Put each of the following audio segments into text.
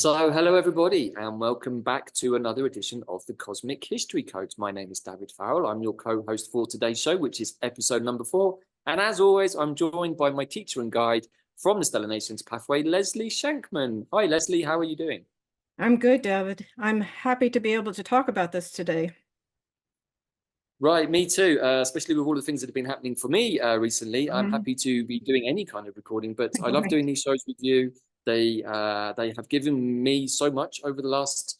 Hello everybody, and welcome back to another edition of the Cosmic History Codes. My name is Davyd Farrell. I'm your co-host for today's show, which is episode number 4. And as always, I'm joined by my teacher and guide from the Stellar Nations Pathway, Leslie Shankman. Hi, Leslie. How are you doing? I'm good, Davyd. I'm happy to be able to talk about this today. Right, me too, especially with all the things that have been happening for me recently. I'm happy to be doing any kind of recording, but I love doing these shows with you. They have given me so much over the last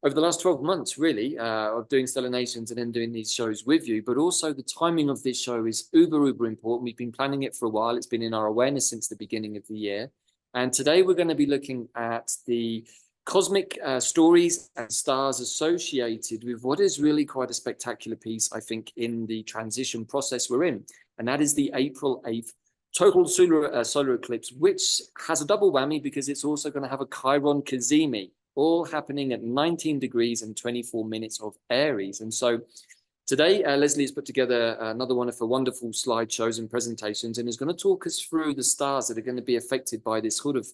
12 months, really, of doing Stellar Nations and then doing these shows with you. But also the timing of this show is uber important. We've been planning it for a while. It's been in our awareness since the beginning of the year. And today we're going to be looking at the cosmic stories and stars associated with what is really quite a spectacular piece, I think, in the transition process we're in. And that is the April 8th total solar eclipse, which has a double whammy because it's also going to have a Chiron Cazimi, all happening at 19 degrees and 24 minutes of Aries. And so today, Leslie has put together another one of her wonderful slideshows and presentations and is going to talk us through the stars that are going to be affected by this sort of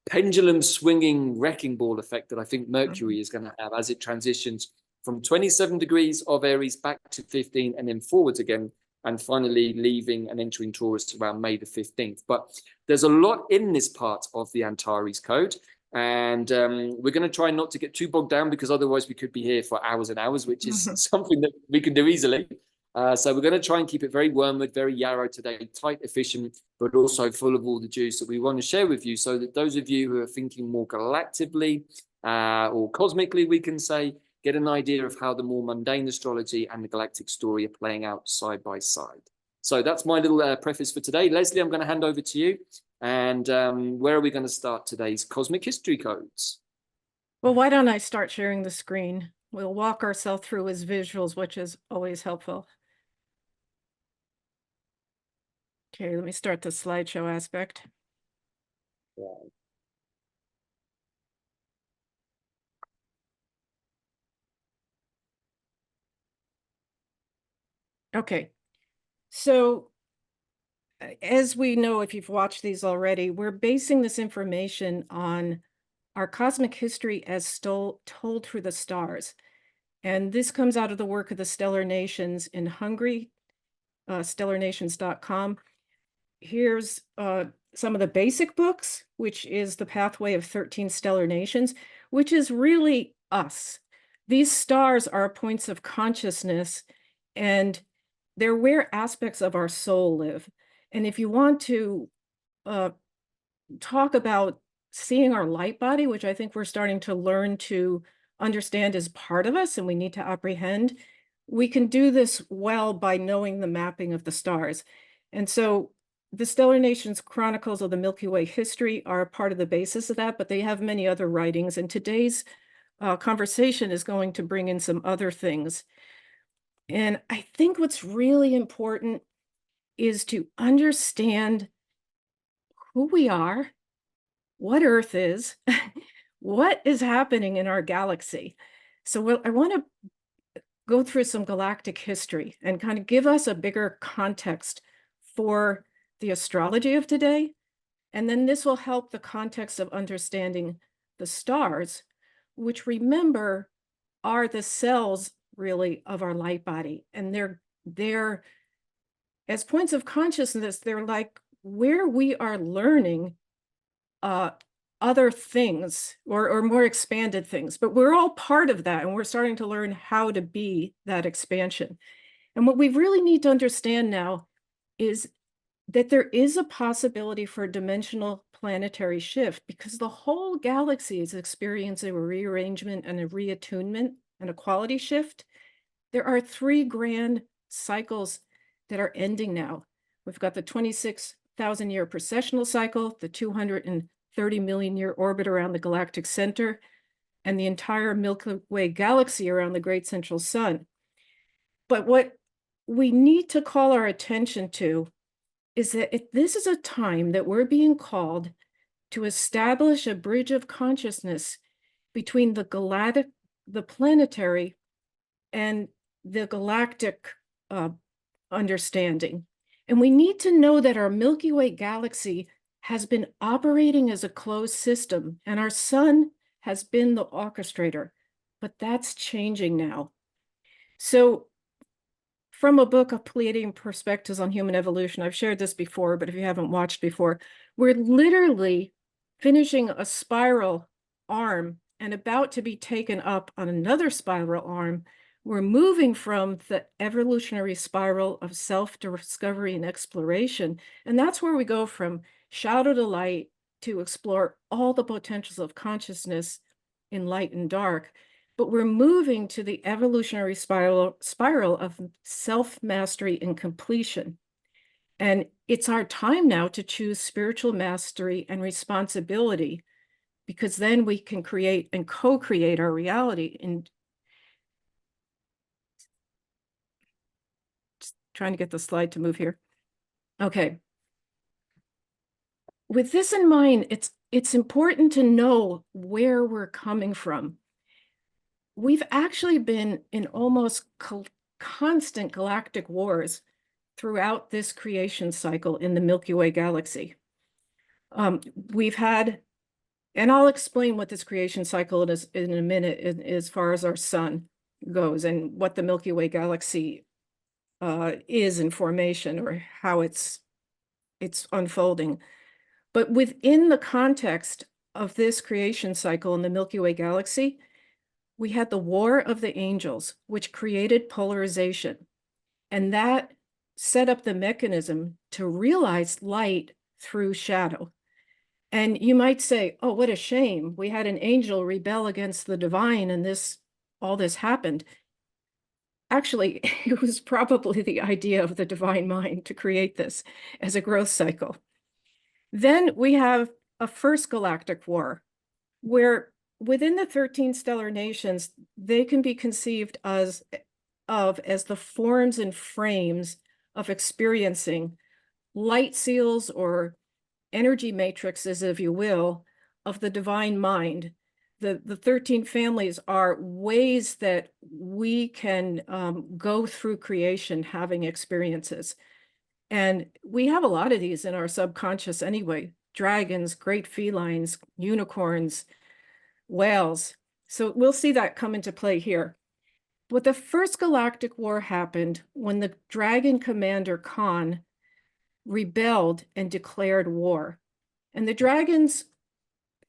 pendulum swinging wrecking ball effect that I think Mercury is going to have as it transitions from 27 degrees of Aries back to 15 and then forwards again, and finally leaving and entering Taurus around May the 15th. But there's a lot in this part of the Antares Code. And we're going to try not to get too bogged down because otherwise we could be here for hours and hours, which is something that we can do easily. So we're going to try and keep it very wormwood, very yarrow today, tight, efficient, but also full of all the juice that we want to share with you so that those of you who are thinking more galactically or cosmically, we can say, get an idea of how the more mundane astrology and the galactic story are playing out side by side. So that's my little preface for today. Leslie, I'm going to hand over to you. And where are we going to start today's Cosmic History Codes? Well, why don't I start sharing the screen? We'll walk ourselves through as visuals, which is always helpful. Okay, let me start the slideshow aspect. Yeah. Okay, so as we know, if you've watched these already, we're basing this information on our cosmic history as told through the stars. And this comes out of the work of the Stellar Nations in Hungary, stellarnations.com. Here's some of the basic books, which is The Pathway of 13 Stellar Nations, which is really us. These stars are points of consciousness, and they're where aspects of our soul live. And if you want to talk about seeing our light body, which I think we're starting to learn to understand as part of us and we need to apprehend, we can do this well by knowing the mapping of the stars. And so the Stellar Nations Chronicles of the Milky Way history are a part of the basis of that, but they have many other writings. And today's conversation is going to bring in some other things. And I think what's really important is to understand who we are, what Earth is, what is happening in our galaxy. So I want to go through some galactic history and kind of give us a bigger context for the astrology of today. And then this will help the context of understanding the stars, which, remember, are the cells really of our light body. And they're as points of consciousness, they're like where we are learning other things or more expanded things, but we're all part of that. And we're starting to learn how to be that expansion. And what we really need to understand now is that there is a possibility for a dimensional planetary shift because the whole galaxy is experiencing a rearrangement and a reattunement and a quality shift. There are 3 grand cycles that are ending now. We've got the 26,000-year precessional cycle, the 230 million year orbit around the galactic center, and the entire Milky Way galaxy around the great central sun. But what we need to call our attention to is that this is a time that we're being called to establish a bridge of consciousness between the planetary and the galactic understanding. And we need to know that our Milky Way galaxy has been operating as a closed system, and our sun has been the orchestrator, but that's changing now. So from a book of Pleiadian Perspectives on Human Evolution, I've shared this before, but if you haven't watched before, we're literally finishing a spiral arm and about to be taken up on another spiral arm. We're moving from the evolutionary spiral of self-discovery and exploration. And that's where we go from shadow to light to explore all the potentials of consciousness in light and dark. But we're moving to the evolutionary spiral of self-mastery and completion. And it's our time now to choose spiritual mastery and responsibility, because then we can create and co-create our reality. And just trying to get the slide to move here. Okay. With this in mind, it's important to know where we're coming from. We've actually been in almost constant galactic wars throughout this creation cycle in the Milky Way galaxy. We've had, and I'll explain what this creation cycle is in a minute as far as our sun goes and what the Milky Way galaxy is in formation or how it's unfolding. But within the context of this creation cycle in the Milky Way galaxy, we had the War of the Angels, which created polarization. And that set up the mechanism to realize light through shadow. And you might say, oh, what a shame. We had an angel rebel against the divine and all this happened. Actually, it was probably the idea of the divine mind to create this as a growth cycle. Then we have a first galactic war, where within the 13 stellar nations, they can be conceived as the forms and frames of experiencing light seals or energy matrices, if you will, of the divine mind. The 13 families are ways that we can go through creation having experiences. And we have a lot of these in our subconscious anyway. Dragons, great felines, unicorns, whales. So we'll see that come into play here. But the first galactic war happened when the dragon commander Khan rebelled and declared war. And the dragons,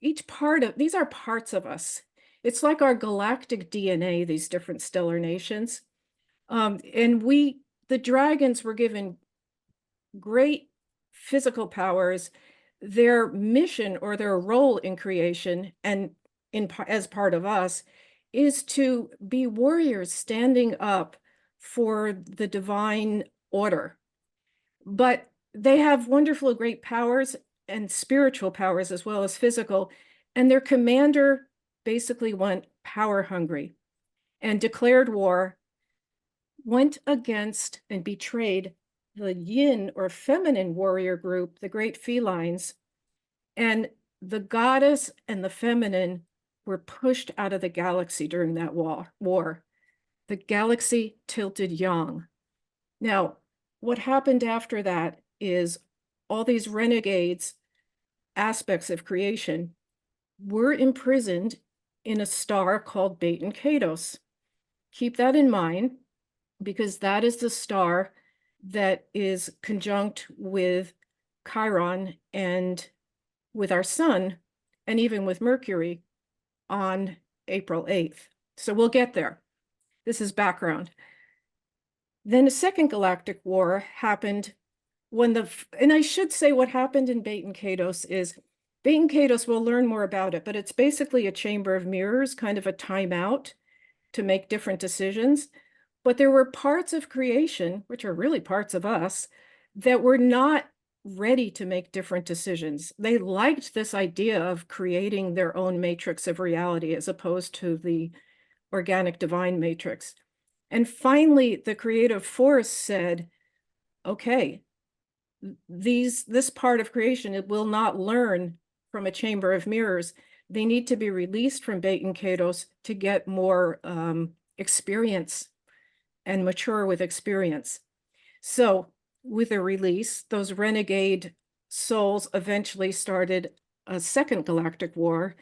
these are parts of us. It's like our galactic DNA, these different stellar nations. And the dragons were given great physical powers. Their mission or their role in creation and as part of us is to be warriors standing up for the divine order. But they have wonderful, great powers and spiritual powers as well as physical. And their commander basically went power hungry and declared war, went against and betrayed the yin or feminine warrior group, the great felines, and the goddess and the feminine were pushed out of the galaxy during that war. The galaxy tilted yang. Now, what happened after that is all these renegades, aspects of creation, were imprisoned in a star called Baten Kaitos. Keep that in mind, because that is the star that is conjunct with Chiron and with our sun, and even with Mercury on April 8th. So we'll get there. This is background. Then a second galactic war happened when and I should say what happened in Baten Kaitos is, Baten Kaitos, we'll learn more about it, but it's basically a chamber of mirrors, kind of a timeout to make different decisions. But there were parts of creation, which are really parts of us, that were not ready to make different decisions. They liked this idea of creating their own matrix of reality as opposed to the organic divine matrix. And finally, the creative force said, okay, this part of creation, it will not learn from a chamber of mirrors. They need to be released from Baten Kaitos to get more experience and mature with experience. So with a release, those renegade souls eventually started a second galactic war.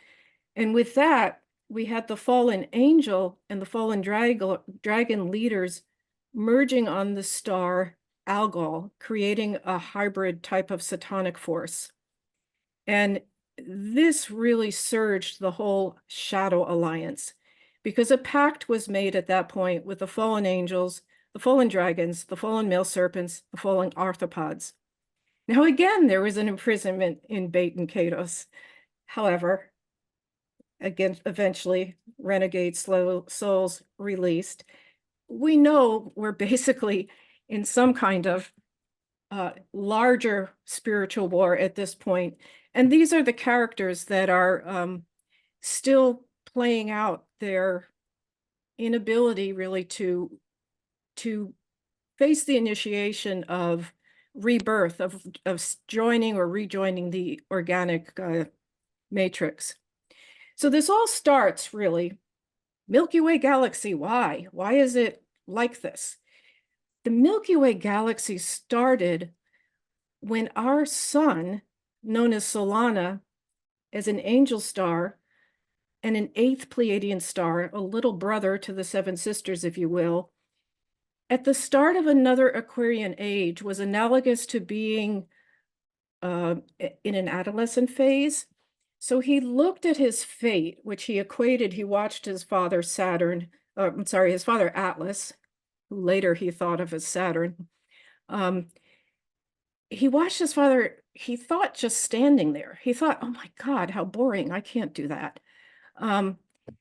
And with that, we had the fallen angel and the fallen dragon leaders merging on the star Algol, creating a hybrid type of satanic force. And this really surged the whole Shadow Alliance, because a pact was made at that point with the fallen angels, the fallen dragons, the fallen male serpents, the fallen arthropods. Now, again, there was an imprisonment in Baten Kaitos. However, again, eventually, renegade souls released. We know we're basically in some kind of larger spiritual war at this point. And these are the characters that are still playing out their inability really to face the initiation of rebirth, of joining or rejoining the organic matrix. So this all starts really, Milky Way galaxy, why? Why is it like this? The Milky Way galaxy started when our sun, known as Solana, as an angel star and an eighth Pleiadian star, a little brother to the seven sisters, if you will, at the start of another Aquarian age was analogous to being in an adolescent phase. So he looked at his fate, which he equated, he watched his father Saturn, his father Atlas, who later he thought of as Saturn. He watched his father, he thought just standing there. He thought, oh my God, how boring, I can't do that.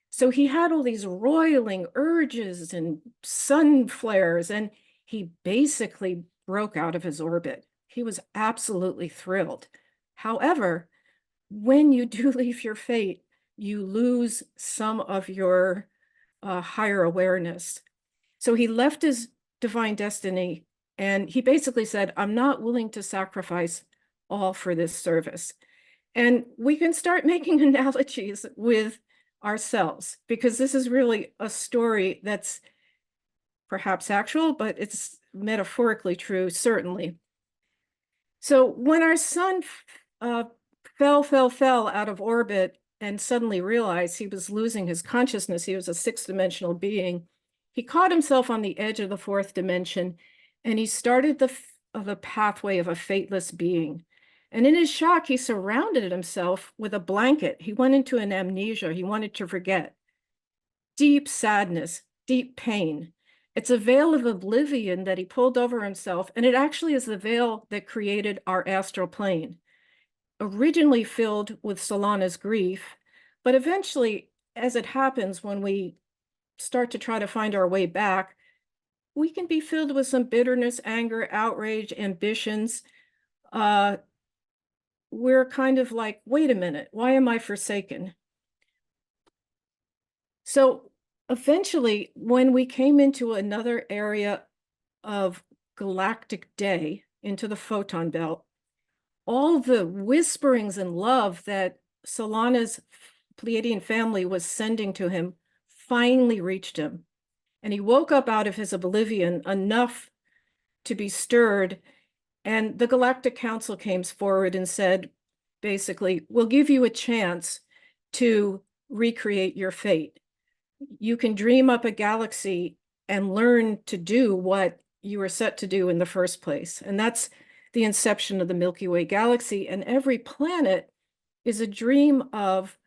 So he had all these roiling urges and sun flares, and he basically broke out of his orbit. He was absolutely thrilled. However, when you do leave your fate, you lose some of your higher awareness. So he left his divine destiny, and he basically said, I'm not willing to sacrifice all for this service. And we can start making analogies with ourselves, because this is really a story that's perhaps actual, but it's metaphorically true, certainly. So when our sun fell out of orbit and suddenly realized he was losing his consciousness, he was a sixth dimensional being, he caught himself on the edge of the fourth dimension, and he started the pathway of a fateless being. And in his shock, he surrounded himself with a blanket. He went into an amnesia. He wanted to forget. Deep sadness, deep pain. It's a veil of oblivion that he pulled over himself, and it actually is the veil that created our astral plane. Originally filled with Solana's grief, but eventually, as it happens when we start to try to find our way back, we can be filled with some bitterness, anger, outrage, ambitions. We're kind of like, wait a minute, why am I forsaken? So eventually, when we came into another area of galactic day, into the photon belt, all the whisperings and love that Solana's Pleiadian family was sending to him finally reached him. And he woke up out of his oblivion enough to be stirred. And the Galactic Council came forward and said, basically, we'll give you a chance to recreate your fate. You can dream up a galaxy and learn to do what you were set to do in the first place. And that's the inception of the Milky Way galaxy. And every planet is a dream of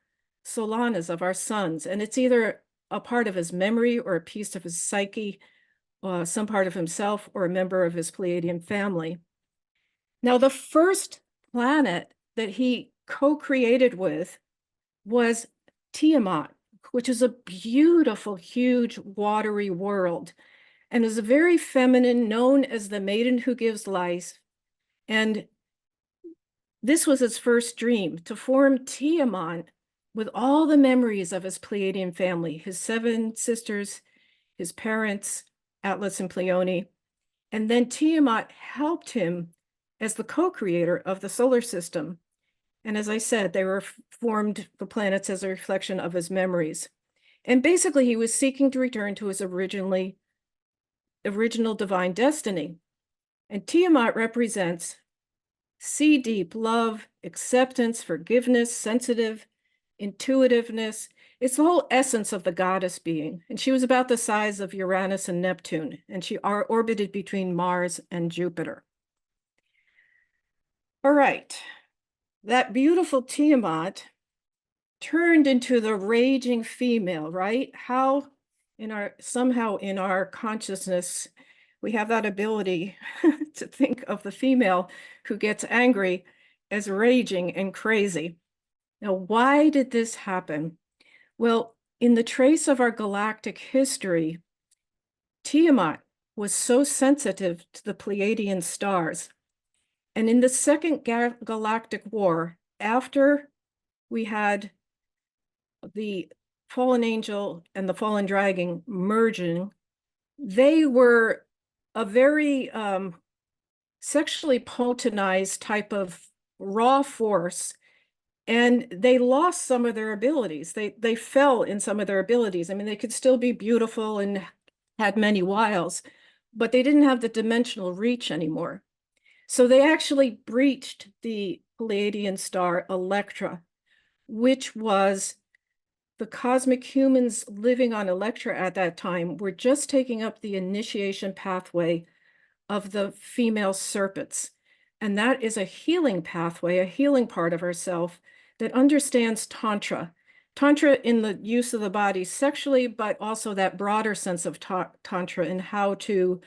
Solana's, of our suns. And it's either a part of his memory or a piece of his psyche, some part of himself, or a member of his Pleiadian family. Now, the first planet that he co-created with was Tiamat, which is a beautiful, huge, watery world, and is a very feminine, known as the maiden who gives life. And this was his first dream, to form Tiamat with all the memories of his Pleiadian family, his seven sisters, his parents, Atlas and Pleione. And then Tiamat helped him as the co-creator of the solar system. And as I said, they were formed, the planets, as a reflection of his memories. And basically, he was seeking to return to his original divine destiny. And Tiamat represents sea deep love, acceptance, forgiveness, sensitive, intuitiveness. It's the whole essence of the goddess being. And she was about the size of Uranus and Neptune, and she orbited between Mars and Jupiter. All right, that beautiful Tiamat turned into the raging female, right? How somehow in our consciousness, we have that ability to think of the female who gets angry as raging and crazy. Now, why did this happen? Well, in the trace of our galactic history, Tiamat was so sensitive to the Pleiadian stars. And in the Second Galactic War, after we had the fallen angel and the fallen dragon merging, they were a very sexually potentized type of raw force, and they lost some of their abilities. They fell in some of their abilities. I mean, they could still be beautiful and had many wiles, but they didn't have the dimensional reach anymore. So they actually breached the Pleiadian star Electra, which was the cosmic humans living on Electra at that time were just taking up the initiation pathway of the female serpents. And that is a healing pathway, a healing part of ourself that understands Tantra. Tantra in the use of the body sexually, but also that broader sense of Tantra and how to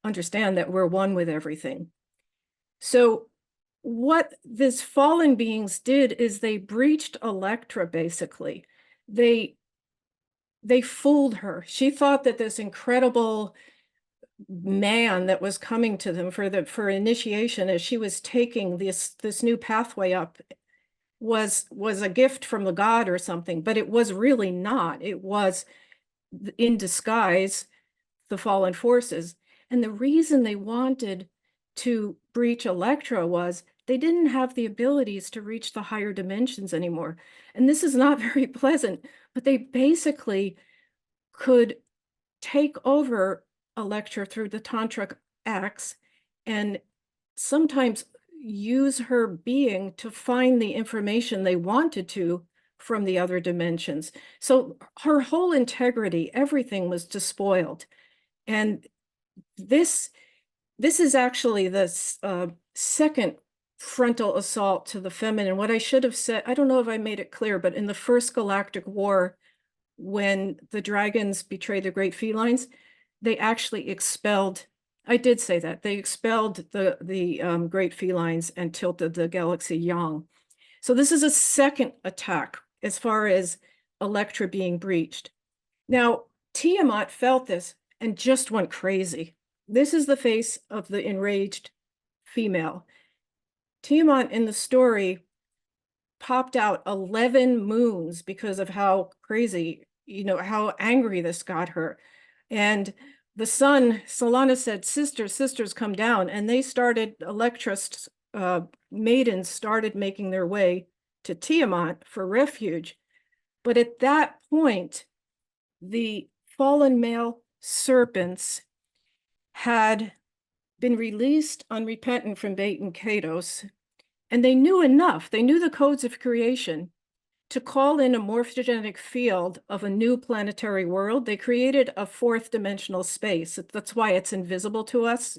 understand that we're one with everything. So what these fallen beings did is they breached Electra, basically. They fooled her. She thought that this incredible man that was coming to them for initiation as she was taking this new pathway up was a gift from the god or something, but it was really not. It was in disguise the fallen forces. And the reason they wanted to breach Electra was they didn't have the abilities to reach the higher dimensions anymore. And this is not very pleasant, but they basically could take over Electra through the tantric acts and sometimes use her being to find the information they wanted to from the other dimensions. So her whole integrity, everything was despoiled. And this is actually the second frontal assault to the feminine. What I should have said, I don't know if I made it clear, but in the first galactic war, when the dragons betrayed the great felines, they actually expelled, I did say that, they expelled the great felines and tilted the galaxy young. So this is a second attack as far as Electra being breached. Now, Tiamat felt this and just went crazy. This is the face of the enraged female. Tiamat in the story popped out 11 moons because of how crazy, how angry this got her. And the sun, Solana said, sisters, come down. And they started, Electra's maidens started making their way to Tiamat for refuge. But at that point, the fallen male serpents had been released unrepentant from Baten Kaitos, and they knew enough. They knew the codes of creation to call in a morphogenic field of a new planetary world. They created a fourth dimensional space. That's why it's invisible to us.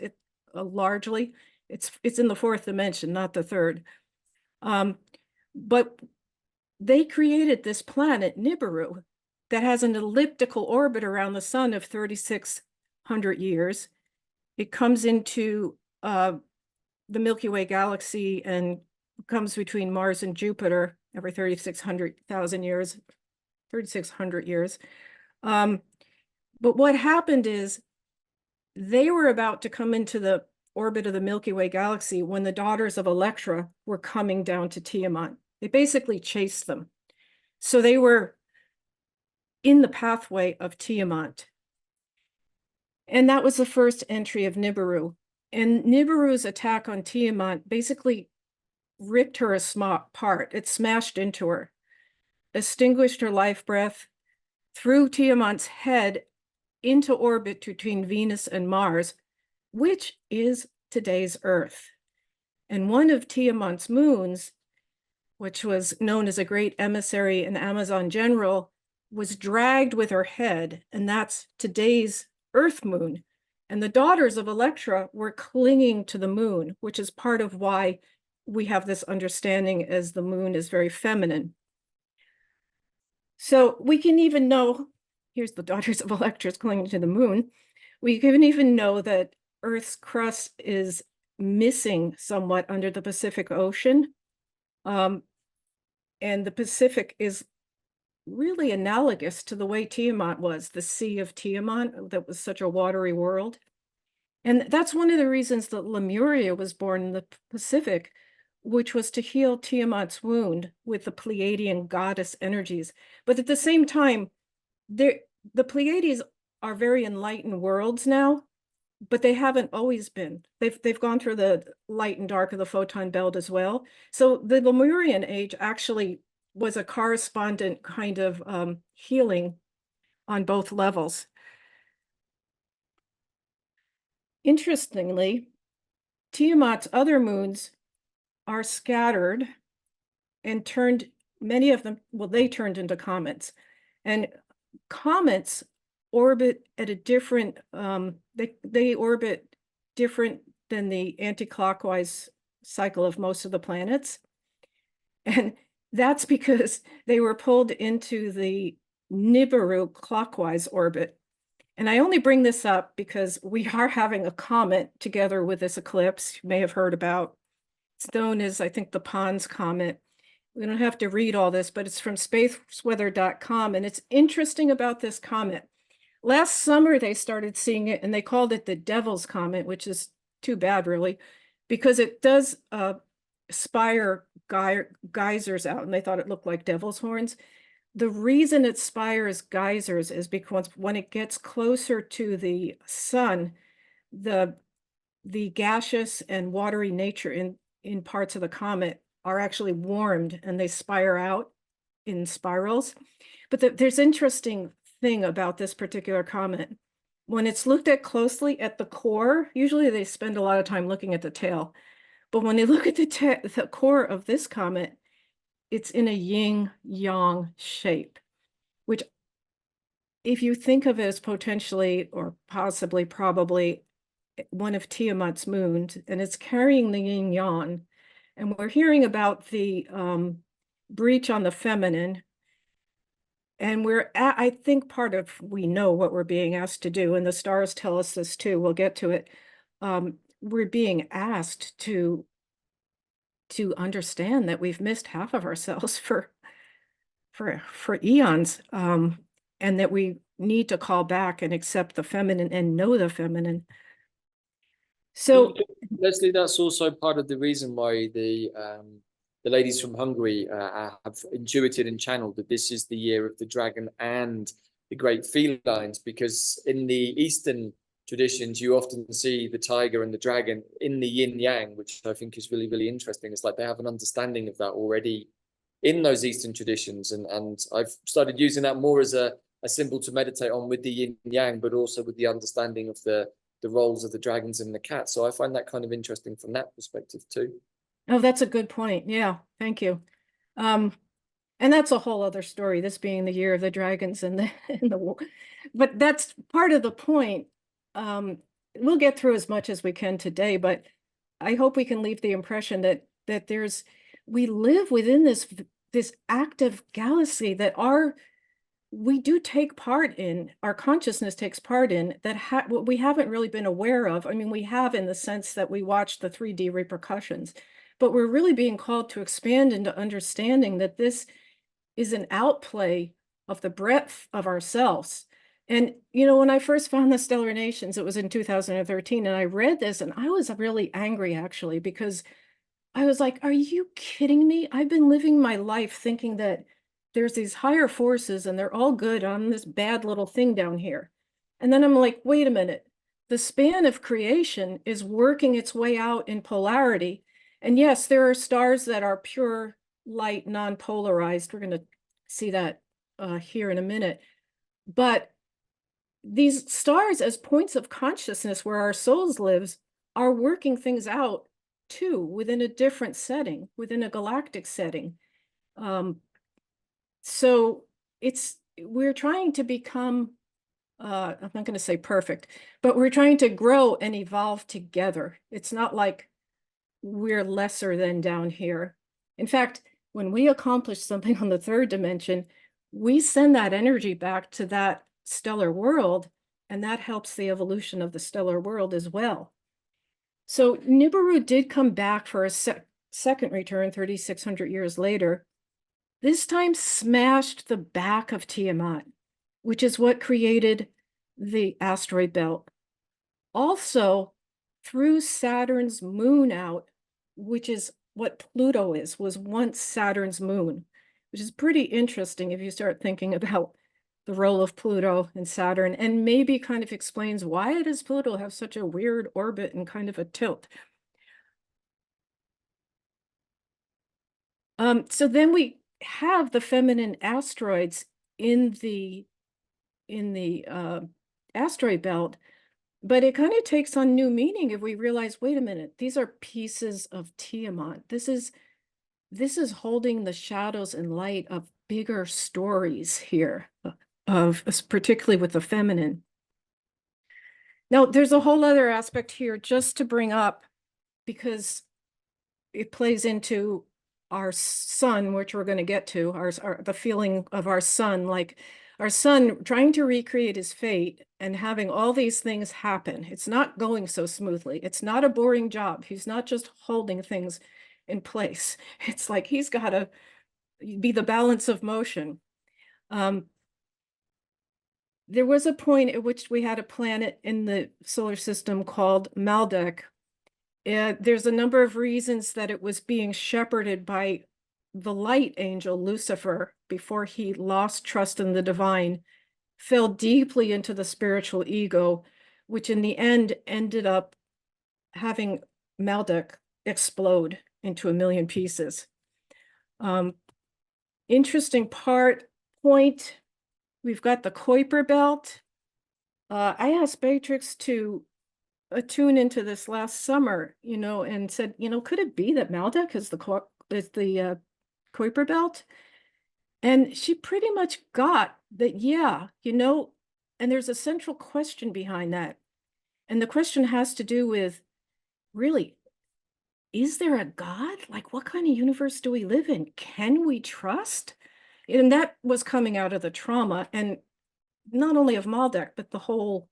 Largely, it's in the fourth dimension, not the third. But they created this planet, Nibiru, that has an elliptical orbit around the sun of 3,600 years. It comes into the Milky Way galaxy and comes between Mars and Jupiter every 3,600 years. But what happened is they were about to come into the orbit of the Milky Way galaxy when the daughters of Electra were coming down to Tiamat. They basically chased them. So they were in the pathway of Tiamat. And that was the first entry of Nibiru. And Nibiru's attack on Tiamat basically ripped her apart. It smashed into her, extinguished her life breath, threw Tiamat's head into orbit between Venus and Mars, which is today's Earth. And one of Tiamat's moons which was known as a great emissary and Amazon general, was dragged with her head, and that's today's Earth moon. And the daughters of Electra were clinging to the moon, which is part of why we have this understanding as the moon is very feminine. So we can even know, here's the daughters of Electra clinging to the moon. We can even know that Earth's crust is missing somewhat under the Pacific Ocean. And the Pacific is really analogous to the way Tiamat was, the Sea of Tiamat, that was such a watery world. And that's one of the reasons that Lemuria was born in the Pacific, which was to heal Tiamat's wound with the Pleiadian goddess energies. But at the same time, the Pleiades are very enlightened worlds now, but they haven't always been. They've gone through the light and dark of the photon belt as well. So the Lemurian age actually was a correspondent kind of healing on both levels. Interestingly, Tiamat's other moons are scattered and turned, many of them, well, they turned into comets. And comets orbit at a different, they orbit different than the anti-clockwise cycle of most of the planets. And that's because they were pulled into the Nibiru clockwise orbit. And I only bring this up because we are having a comet together with this eclipse you may have heard about. It's known as, I think, the Pons Comet. We don't have to read all this, but it's from spaceweather.com. And it's interesting about this comet. Last summer, they started seeing it and they called it the Devil's Comet, which is too bad, really, because it does spire geysers out, and they thought it looked like devil's horns. The reason it spires geysers is because when it gets closer to the sun, the gaseous and watery nature in parts of the comet are actually warmed and they spire out in spirals. But there's interesting thing about this particular comet. When it's looked at closely at the core, usually they spend a lot of time looking at the tail. But when they look at the core of this comet, it's in a yin-yang shape, which if you think of it as potentially or possibly probably one of Tiamat's moons, and it's carrying the yin-yang, and we're hearing about the breach on the feminine, and I think we know what we're being asked to do, and the stars tell us this too, we'll get to it. We're being asked to understand that we've missed half of ourselves for eons, and that we need to call back and accept the feminine and know the feminine. So, Leslie, that's also part of the reason why the ladies from Hungary have intuited and channeled that this is the year of the dragon and the great felines, because in the Eastern traditions, you often see the tiger and the dragon in the yin yang, which I think is really, really interesting. It's like they have an understanding of that already in those Eastern traditions. And I've started using that more as a symbol to meditate on with the yin yang, but also with the understanding of the roles of the dragons and the cats. So I find that kind of interesting from that perspective too. Oh, that's a good point. Yeah, thank you. And that's a whole other story, this being the year of the dragons and the but that's part of the point. We'll get through as much as we can today, but I hope we can leave the impression that we live within this active galaxy that we do take part in, our consciousness takes part in, that what we haven't really been aware of. I mean, we have in the sense that we watch the 3D repercussions, but we're really being called to expand into understanding that this is an outplay of the breadth of ourselves. And, when I first found the Stellar Nations, it was in 2013, and I read this and I was really angry actually, because I was like, are you kidding me? I've been living my life thinking that there's these higher forces and they're all good on this bad little thing down here. And then I'm like, wait a minute, the span of creation is working its way out in polarity. And yes, there are stars that are pure light, non-polarized. We're going to see that here in a minute. But these stars as points of consciousness where our souls lives are working things out too, within a different setting, within a galactic setting. So we're trying to become, I'm not going to say perfect, but we're trying to grow and evolve together. It's not like we're lesser than down here. In fact, when we accomplish something on the third dimension, we send that energy back to that stellar world, and that helps the evolution of the stellar world as well. So Nibiru did come back for a second return 3,600 years later, this time smashed the back of Tiamat, which is what created the asteroid belt. Also, threw Saturn's moon out, which is what Pluto was once Saturn's moon, which is pretty interesting if you start thinking about the role of Pluto and Saturn, and maybe kind of explains why does Pluto have such a weird orbit and kind of a tilt. So then we have the feminine asteroids in the asteroid belt, but it kind of takes on new meaning if we realize, wait a minute, these are pieces of Tiamat. This is holding the shadows and light of bigger stories here, particularly with the feminine. Now, there's a whole other aspect here just to bring up, because it plays into our sun, which we're going to get to, the feeling of our sun, like our son trying to recreate his fate and having all these things happen. It's not going so smoothly. It's not a boring job. He's not just holding things in place. It's like he's got to be the balance of motion. There was a point at which we had a planet in the solar system called Maldek. There's a number of reasons that it was being shepherded by the light angel Lucifer before he lost trust in the divine, fell deeply into the spiritual ego, which in the end ended up having Maldek explode into a million pieces. Interesting point, we've got the Kuiper belt. I asked Beatrix to attune into this last summer, and said, could it be that Maldek is the Kuiper belt? And she pretty much got that, yeah, and there's a central question behind that. And the question has to do with, really, is there a God? Like, what kind of universe do we live in? Can we trust? And that was coming out of the trauma, and not only of Maldek, but the whole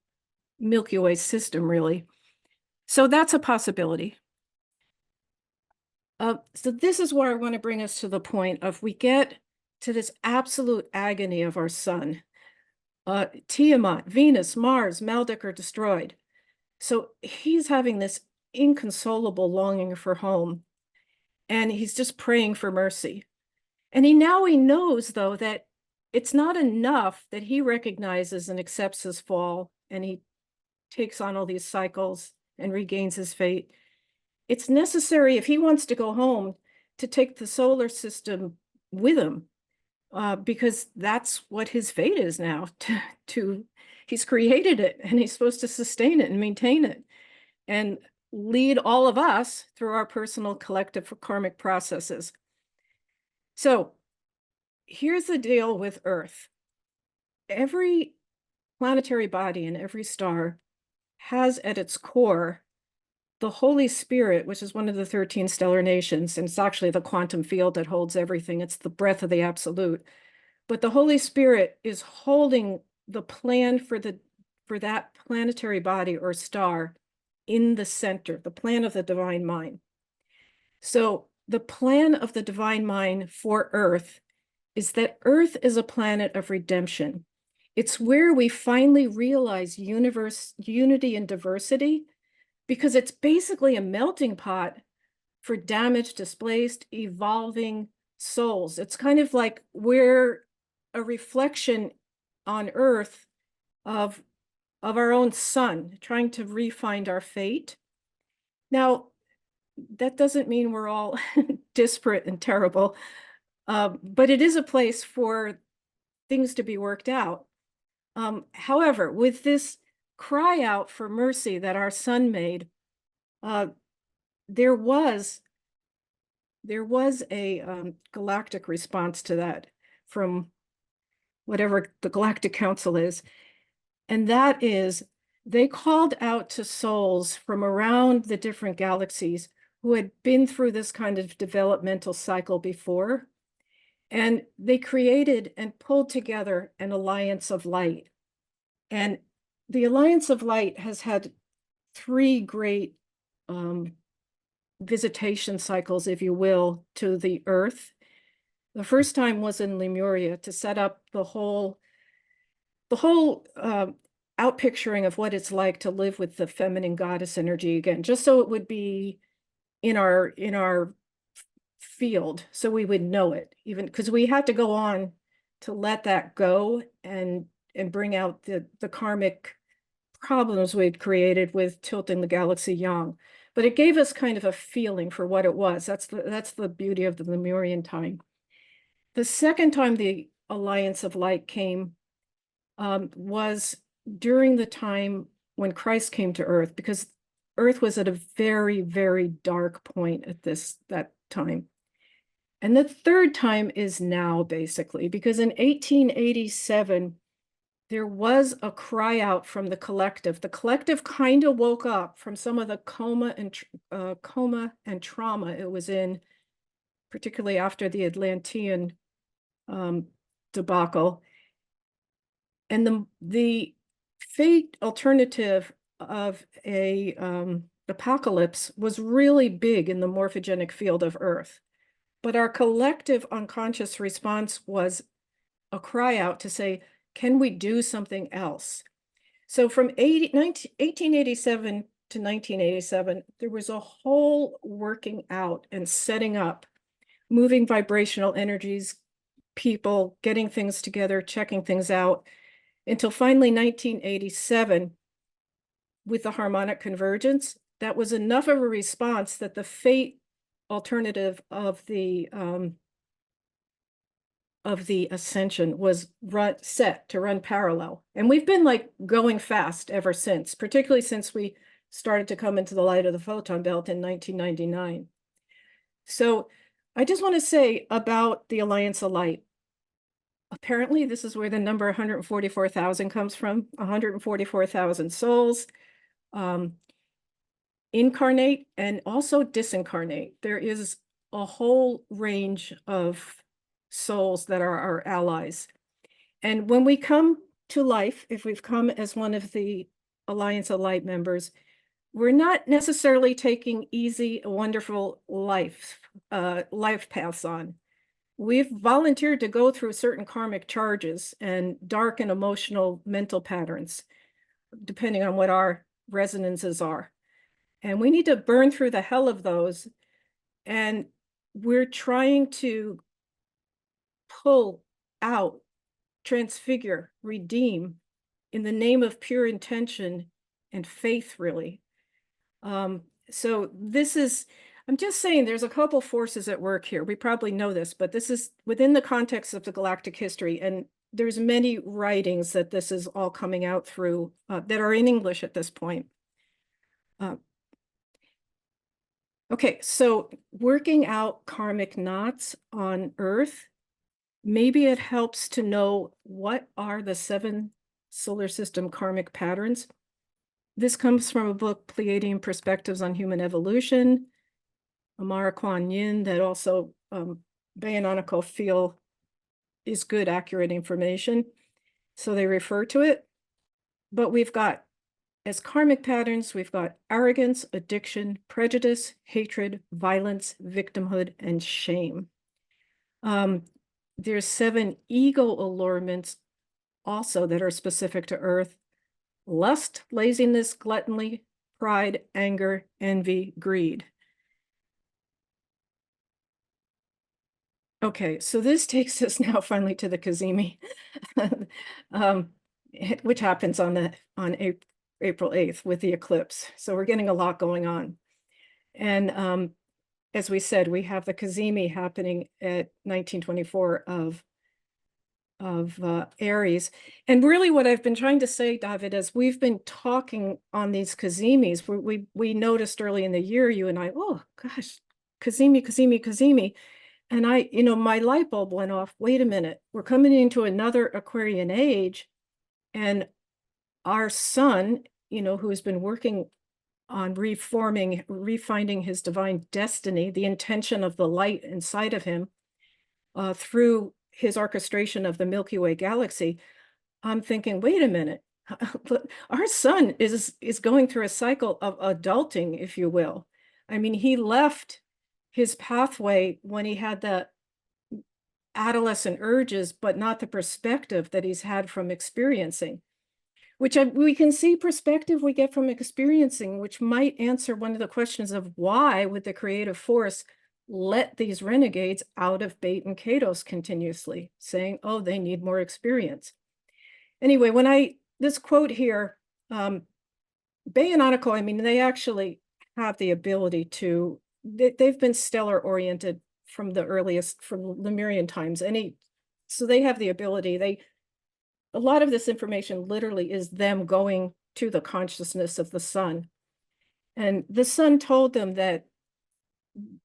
Milky Way system, really. So that's a possibility. So this is where I want to bring us to the point of we get to this absolute agony of our sun. Tiamat, Venus, Mars, Maldek are destroyed. So he's having this inconsolable longing for home, and he's just praying for mercy. And he knows, though, that it's not enough that he recognizes and accepts his fall, and he takes on all these cycles and regains his fate. It's necessary, if he wants to go home, to take the solar system with him, because that's what his fate is now. He's created it, and he's supposed to sustain it and maintain it and lead all of us through our personal collective karmic processes. So here's the deal with Earth. Every planetary body and every star has at its core the Holy Spirit, which is one of the 13 stellar nations, and it's actually the quantum field that holds everything. It's the breath of the absolute. But the Holy Spirit is holding the plan for that planetary body or star in the center, the plan of the divine mind. So the plan of the divine mind for Earth is that Earth is a planet of redemption. It's where we finally realize universe unity and diversity, because it's basically a melting pot for damaged, displaced, evolving souls. It's kind of like we're a reflection on Earth of our own sun, trying to re-find our fate. Now, that doesn't mean we're all disparate and terrible, but it is a place for things to be worked out. However, with this cry out for mercy that our sun made, there was there was a galactic response to that from whatever the Galactic Council is. And that is, they called out to souls from around the different galaxies who had been through this kind of developmental cycle before. And they created and pulled together an alliance of light. And the alliance of light has had three great visitation cycles, if you will, to the Earth. The first time was in Lemuria to set up the whole outpicturing of what it's like to live with the feminine goddess energy again, just so it would be in our field, so we would know it, even because we had to go on to let that go and bring out the karmic problems we'd created with tilting the galaxy young. But it gave us kind of a feeling for what it was. That's the beauty of the Lemurian time. The second time the Alliance of Light came was during the time when Christ came to Earth, because Earth was at a very, very dark point at that time. And the third time is now, basically, because in 1887, there was a cry out from the collective. The collective kind of woke up from some of the coma and trauma it was in, particularly after the Atlantean debacle. And the fate alternative of a apocalypse was really big in the morphogenic field of Earth. But our collective unconscious response was a cry out to say, can we do something else? So from 1887 to 1987, there was a whole working out and setting up, moving vibrational energies, people getting things together, checking things out, until finally 1987, with the harmonic convergence, that was enough of a response that the fate alternative of the ascension was set to run parallel. And we've been like going fast ever since, particularly since we started to come into the light of the photon belt in 1999. So I just want to say about the Alliance of Light. Apparently, this is where the number 144,000 comes from, 144,000 souls, incarnate and also disincarnate. There is a whole range of souls that are our allies. And when we come to life, if we've come as one of the Alliance of Light members, we're not necessarily taking easy, wonderful life paths on. We've volunteered to go through certain karmic charges and dark and emotional mental patterns, depending on what our resonances are. And we need to burn through the hell of those. And we're trying to pull out, transfigure, redeem in the name of pure intention and faith, really. So this is, I'm just saying there's a couple forces at work here. We probably know this, but this is within the context of the galactic history. And there's many writings that this is all coming out through that are in English at this point. Okay, so working out karmic knots on Earth, maybe it helps to know what are the 7 solar system karmic patterns. This comes from a book, Pleiadian Perspectives on Human Evolution, Amara Kuan Yin, that also Bayanonico feel is good, accurate information. So they refer to it. But we've got, as karmic patterns, we've got arrogance, addiction, prejudice, hatred, violence, victimhood, and shame. There's 7 ego allurements also that are specific to Earth: lust, laziness, gluttony, pride, anger, envy, greed. Okay, so this takes us now finally to the Cazimi, which happens on April 8th with the eclipse. So we're getting a lot going on. And as we said, we have the Cazimi happening at 1924 of Aries. And really what I've been trying to say, Davyd, is we've been talking on these Cazimis. We noticed early in the year, you and I, oh gosh, Cazimi, Cazimi, Cazimi. And my light bulb went off. Wait a minute, we're coming into another Aquarian age. And our sun, who has been working on refinding his divine destiny, the intention of the light inside of him, through his orchestration of the Milky Way galaxy, I'm thinking, wait a minute, our sun is going through a cycle of adulting, if you will. I mean, he left his pathway when he had the adolescent urges, but not the perspective that he's had from experiencing, which we can see perspective we get from experiencing, which might answer one of the questions of why would the creative force let these renegades out of Baten Kaitos continuously, saying, oh, they need more experience. Anyway, this quote here, Bayanonical, I mean, they actually have the ability to, they've been stellar oriented from the earliest, from Lemurian times. So they have the ability, a lot of this information literally is them going to the consciousness of the sun. And the sun told them that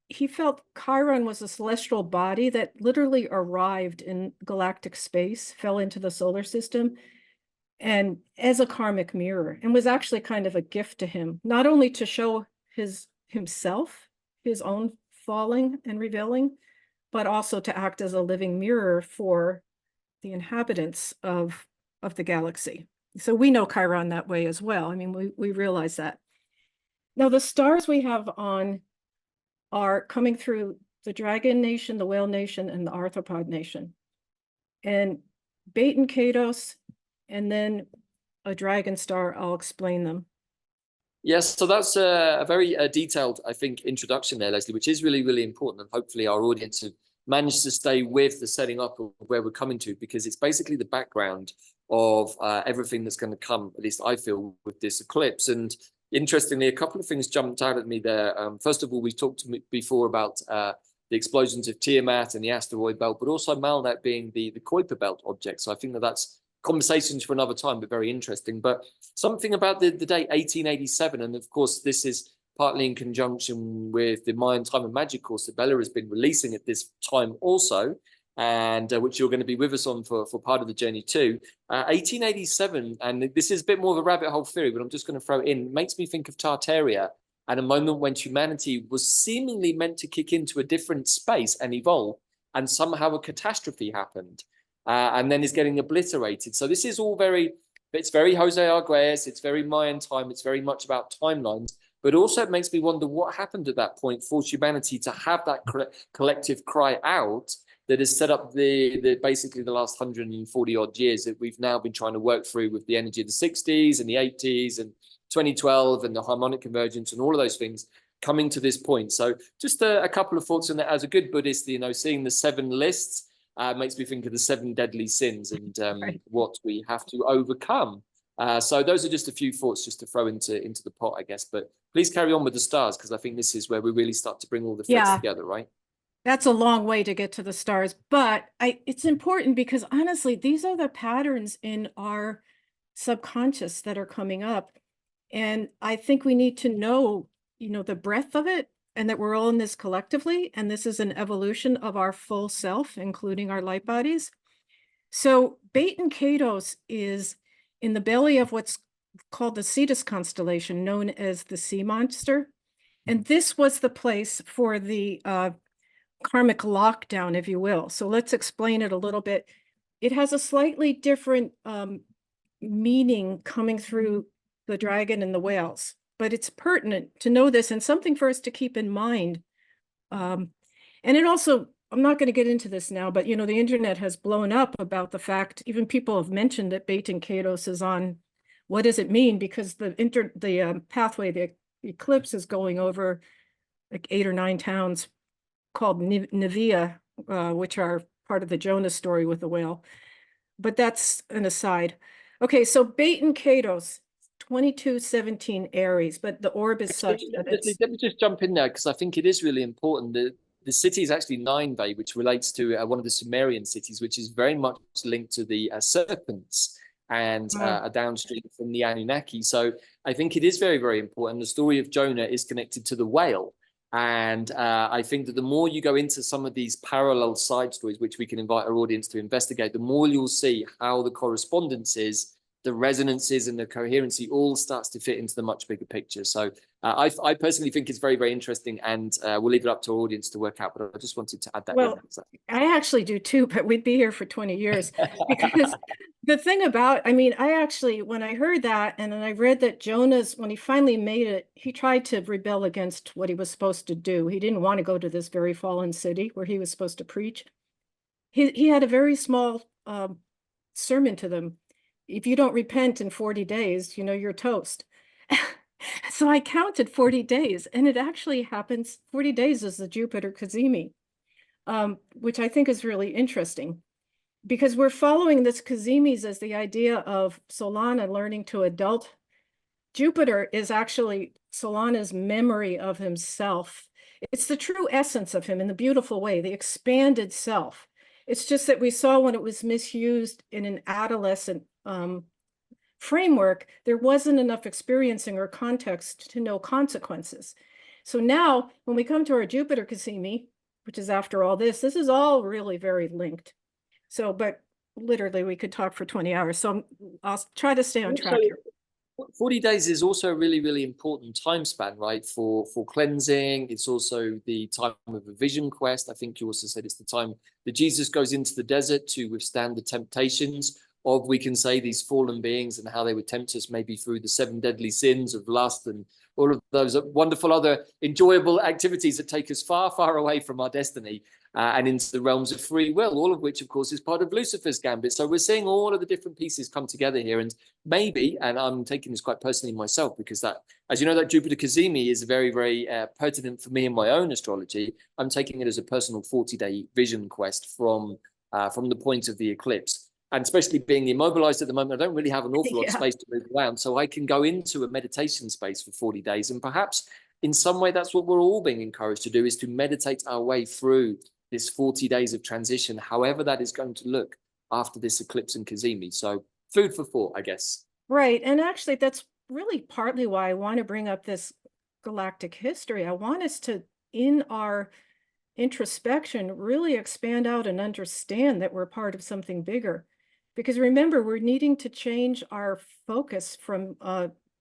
he felt Chiron was a celestial body that literally arrived in galactic space, fell into the solar system, and as a karmic mirror, and was actually kind of a gift to him, not only to show himself, his own falling and revealing, but also to act as a living mirror for the inhabitants of the galaxy. So we know Chiron that way as well. I mean, we realize that. Now, the stars we have on are coming through the Dragon Nation, the Whale Nation, and the Arthropod Nation. And Baten Kaitos, and then a dragon star, I'll explain them. Yes, so that's a very detailed, I think, introduction there, Leslie, which is really, really important. And hopefully our audience have managed to stay with the setting up of where we're coming to, because it's basically the background of everything that's going to come, at least I feel, with this eclipse. And interestingly, a couple of things jumped out at me there. First of all, we talked before about the explosions of Tiamat and the asteroid belt, but also Malnet being the Kuiper belt object. So I think that's conversations for another time, but very interesting. But something about the date 1887, and of course, this is partly in conjunction with the Mayan Time and Magic course that Bella has been releasing at this time also, and which you're going to be with us on for part of the journey too. 1887, and this is a bit more of a rabbit hole theory, but I'm just going to throw it in, makes me think of Tartaria at a moment when humanity was seemingly meant to kick into a different space and evolve, and somehow a catastrophe happened. And then is getting obliterated. So this is all it's very Jose Arguelles, it's very Mayan time, it's very much about timelines, but also it makes me wonder what happened at that point for humanity to have that collective cry out that has set up basically the last 140 odd years that we've now been trying to work through with the energy of the 60s and the 80s and 2012 and the harmonic convergence and all of those things coming to this point. So just a couple of thoughts on that. As a good Buddhist, seeing the 7 lists, makes me think of the 7 deadly sins and right, what we have to overcome. So those are just a few thoughts just to throw into the pot, I guess. But please carry on with the stars, because I think this is where we really start to bring all the threads together, right? That's a long way to get to the stars, but it's important because honestly, these are the patterns in our subconscious that are coming up. And I think we need to know, the breadth of it, and that we're all in this collectively, and this is an evolution of our full self, including our light bodies. So Baten Kaitos is in the belly of what's called the Cetus constellation, known as the sea monster. And this was the place for the karmic lockdown, if you will. So let's explain it a little bit. It has a slightly different meaning coming through the dragon and the whales, but it's pertinent to know this and something for us to keep in mind. And it also, I'm not going to get into this now, but the internet has blown up about the fact, even people have mentioned that Baten Kaitos is on. What does it mean? Because the pathway, the eclipse is going over like 8 or 9 towns called Nevia, which are part of the Jonah story with the whale. But that's an aside. Okay, so Baten Kaitos, 2217 Aries, but the orb is such that it's... Let me just jump in there, because I think it is really important. The city is actually Nineveh, which relates to one of the Sumerian cities, which is very much linked to the serpents and downstream from the Anunnaki. So I think it is very, very important. The story of Jonah is connected to the whale. And I think that the more you go into some of these parallel side stories, which we can invite our audience to investigate, the more you'll see how the correspondences, the resonances, and the coherency all starts to fit into the much bigger picture. So I personally think it's very, very interesting, and we'll leave it up to our audience to work out, but I just wanted to add that Well, in. So. I actually do too, but we'd be here for 20 years because the thing about, I mean, I actually, when I heard that and then I read that Jonah's, when he finally made it, he tried to rebel against what he was supposed to do. He didn't want to go to this very fallen city where he was supposed to preach. He had a very small sermon to them. If you don't repent in 40 days, you know, you're toast. So I counted 40 days, and it actually happens. 40 days is the Jupiter Cazimi, which I think is really interesting because we're following this Cazimis as the idea of Solana learning to adult. Jupiter is actually Solana's memory of himself. It's the true essence of him in the beautiful way, the expanded self. It's just that we saw when it was misused in an adolescent framework, there wasn't enough experiencing or context to know consequences. So now when we come to our Jupiter Cazimi, which is after all this is all really very linked. So, but literally we could talk for 20 hours. So I'll try to stay on track here. 40 days is also a really, really important time span, right? For cleansing. It's also the time of a vision quest. I think you also said it's the time that Jesus goes into the desert to withstand the temptations of, we can say, these fallen beings and how they would tempt us maybe through the 7 deadly sins of lust and all of those wonderful other enjoyable activities that take us far, far away from our destiny and into the realms of free will, all of which, of course, is part of Lucifer's gambit. So we're seeing all of the different pieces come together here. And maybe, and I'm taking this quite personally myself, because that, as you know, that Jupiter Cazimi is very, very pertinent for me in my own astrology. I'm taking it as a personal 40-day vision quest from the point of the eclipse. And especially being immobilized at the moment, I don't really have an awful lot of space to move around. So I can go into a meditation space for 40 days. And perhaps in some way, that's what we're all being encouraged to do, is to meditate our way through this 40 days of transition, however that is going to look after this eclipse in Cazimi. So food for thought, I guess. Right. And actually, that's really partly why I want to bring up this galactic history. I want us to, in our introspection, really expand out and understand that we're part of something bigger. Because remember, we're needing to change our focus from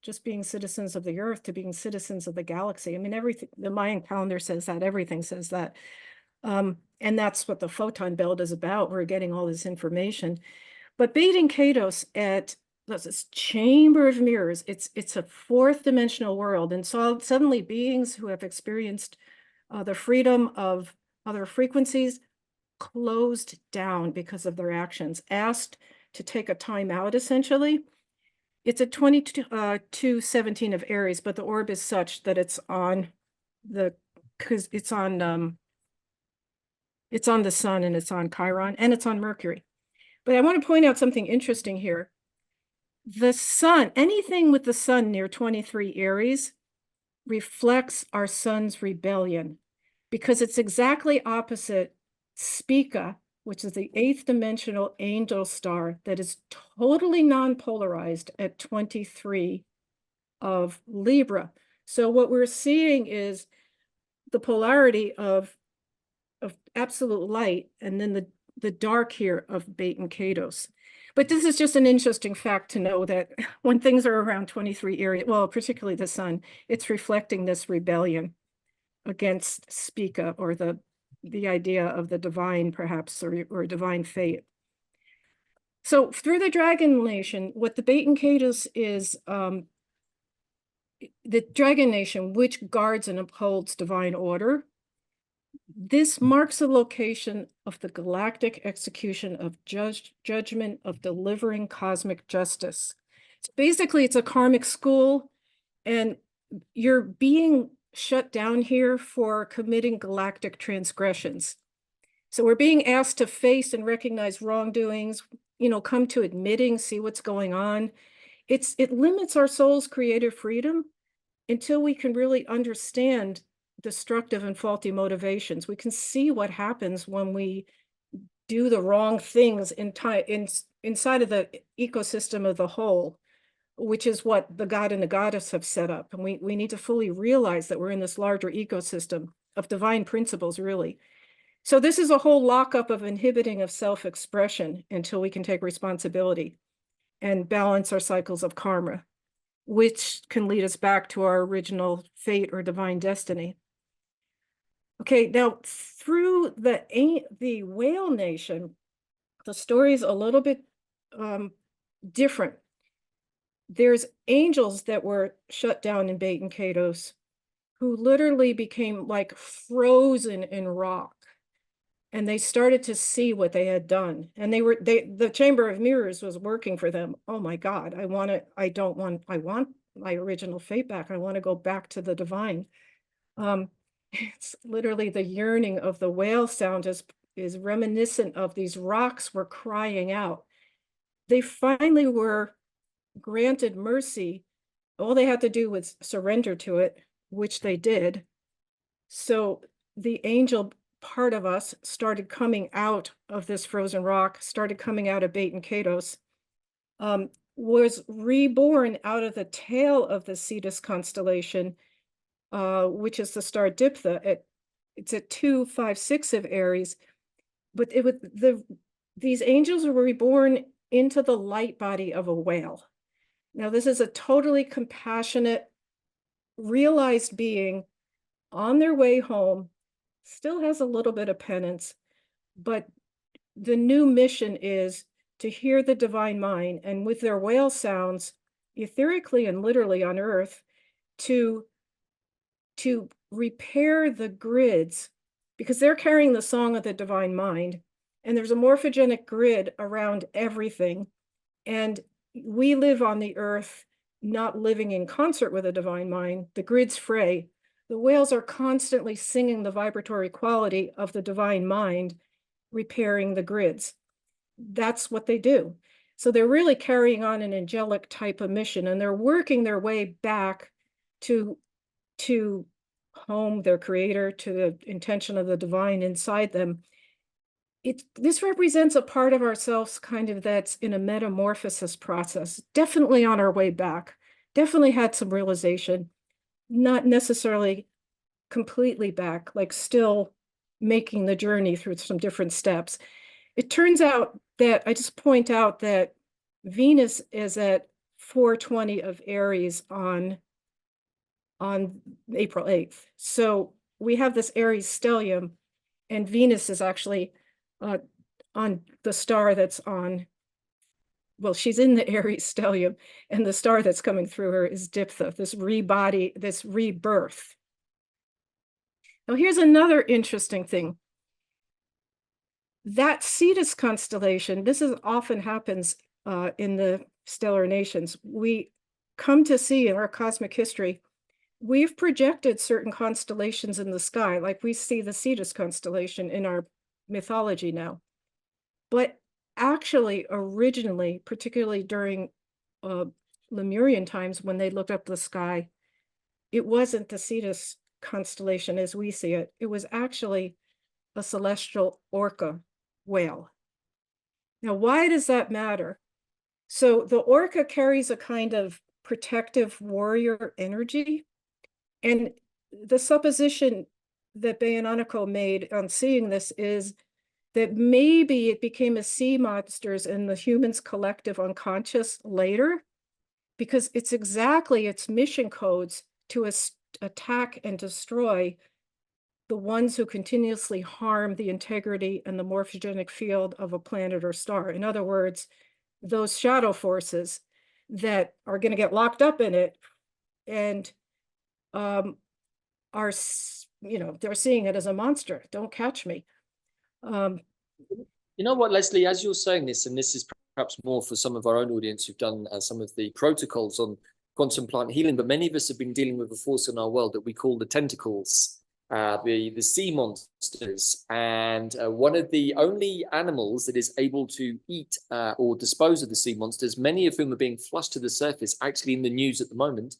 just being citizens of the Earth to being citizens of the galaxy. I mean, everything, the Mayan calendar says that, everything says that. And that's what the photon belt is about. We're getting all this information. But Baten Kaitos at this chamber of mirrors, it's a 4th dimensional world. And so suddenly beings who have experienced the freedom of other frequencies closed down because of their actions, asked to take a time out, essentially. It's at 2217 of Aries, but the orb is such that it's on the Sun and it's on Chiron and it's on Mercury. But I want to point out something interesting here. The sun, anything with the sun near 23 Aries reflects our sun's rebellion, because it's exactly opposite Spica, which is the 8th dimensional angel star that is totally non-polarized at 23 of Libra. So what we're seeing is the polarity of absolute light, and then the dark here of Baten Kaitos. But this is just an interesting fact to know that when things are around 23 Aries, well, particularly the sun, it's reflecting this rebellion against Spica, or the idea of the divine, perhaps, or divine fate. So through the Dragon Nation, what the Baten Kaitos is, the Dragon Nation, which guards and upholds divine order. This marks the location of the galactic execution of judgment, of delivering cosmic justice. Basically, it's a karmic school, and you're being shut down here for committing galactic transgressions. So we're being asked to face and recognize wrongdoings, come to admitting, see what's going on. It limits our soul's creative freedom until we can really understand destructive and faulty motivations. We can see what happens when we do the wrong things inside of the ecosystem of the whole. which is what the god and the goddess have set up. And we need to fully realize that we're in this larger ecosystem of divine principles, really. So this is a whole lockup of inhibiting of self-expression until we can take responsibility and balance our cycles of karma, which can lead us back to our original fate or divine destiny. Okay, now through the whale nation, the story is a little bit different. There's angels that were shut down in Baten, Kaitos, who literally became like frozen in rock. And they started to see what they had done. And the Chamber of Mirrors was working for them. Oh my God, I want my original fate back. I want to go back to the divine. It's literally the yearning of the whale sound is reminiscent of these rocks were crying out. They finally were granted mercy. All they had to do was surrender to it, which they did. So the angel part of us started coming out of this frozen rock, started coming out of Baten Kaitos, was reborn out of the tail of the Cetus constellation, which is the star Diptha. It's at 256 of Aries, but these angels were reborn into the light body of a whale. Now, this is a totally compassionate, realized being on their way home, still has a little bit of penance, but the new mission is to hear the divine mind, and with their whale sounds, etherically and literally on Earth, to repair the grids, because they're carrying the song of the divine mind, and there's a morphogenic grid around everything, and we live on the Earth not living in concert with the divine mind. The grid's fray. The whales are constantly singing the vibratory quality of the divine mind, repairing the grids. That's what they do. So they're really carrying on an angelic type of mission, and they're working their way back to home, their creator, to the intention of the divine inside them. This represents a part of ourselves kind of that's in a metamorphosis process, definitely on our way back, definitely had some realization, not necessarily completely back, like still making the journey through some different steps. It turns out that I just point out that Venus is at 420 of Aries on April 8th. So we have this Aries stellium, and Venus is actually on the star that's on, well, she's in the Aries stellium, and the star that's coming through her is Diptha, this rebirth. Now, here's another interesting thing. That Cetus constellation, often happens in the stellar nations. We come to see in our cosmic history, we've projected certain constellations in the sky, like we see the Cetus constellation in our mythology now. But actually, originally, particularly during Lemurian times when they looked up the sky, it wasn't the Cetus constellation as we see it. It was actually a celestial orca whale. Now, why does that matter? So the orca carries a kind of protective warrior energy. And the supposition that Bayanonico made on seeing this is that maybe it became a sea monsters in the humans' collective unconscious later, because it's exactly its mission codes to attack and destroy the ones who continuously harm the integrity and the morphogenic field of a planet or star. In other words, those shadow forces that are going to get locked up in it and are, they're seeing it as a monster. Don't catch me. You know what, Leslie, as you're saying this, and this is perhaps more for some of our own audience who've done some of the protocols on quantum plant healing, but many of us have been dealing with a force in our world that we call the tentacles, the sea monsters. And one of the only animals that is able to eat or dispose of the sea monsters, many of whom are being flushed to the surface, actually in the news at the moment,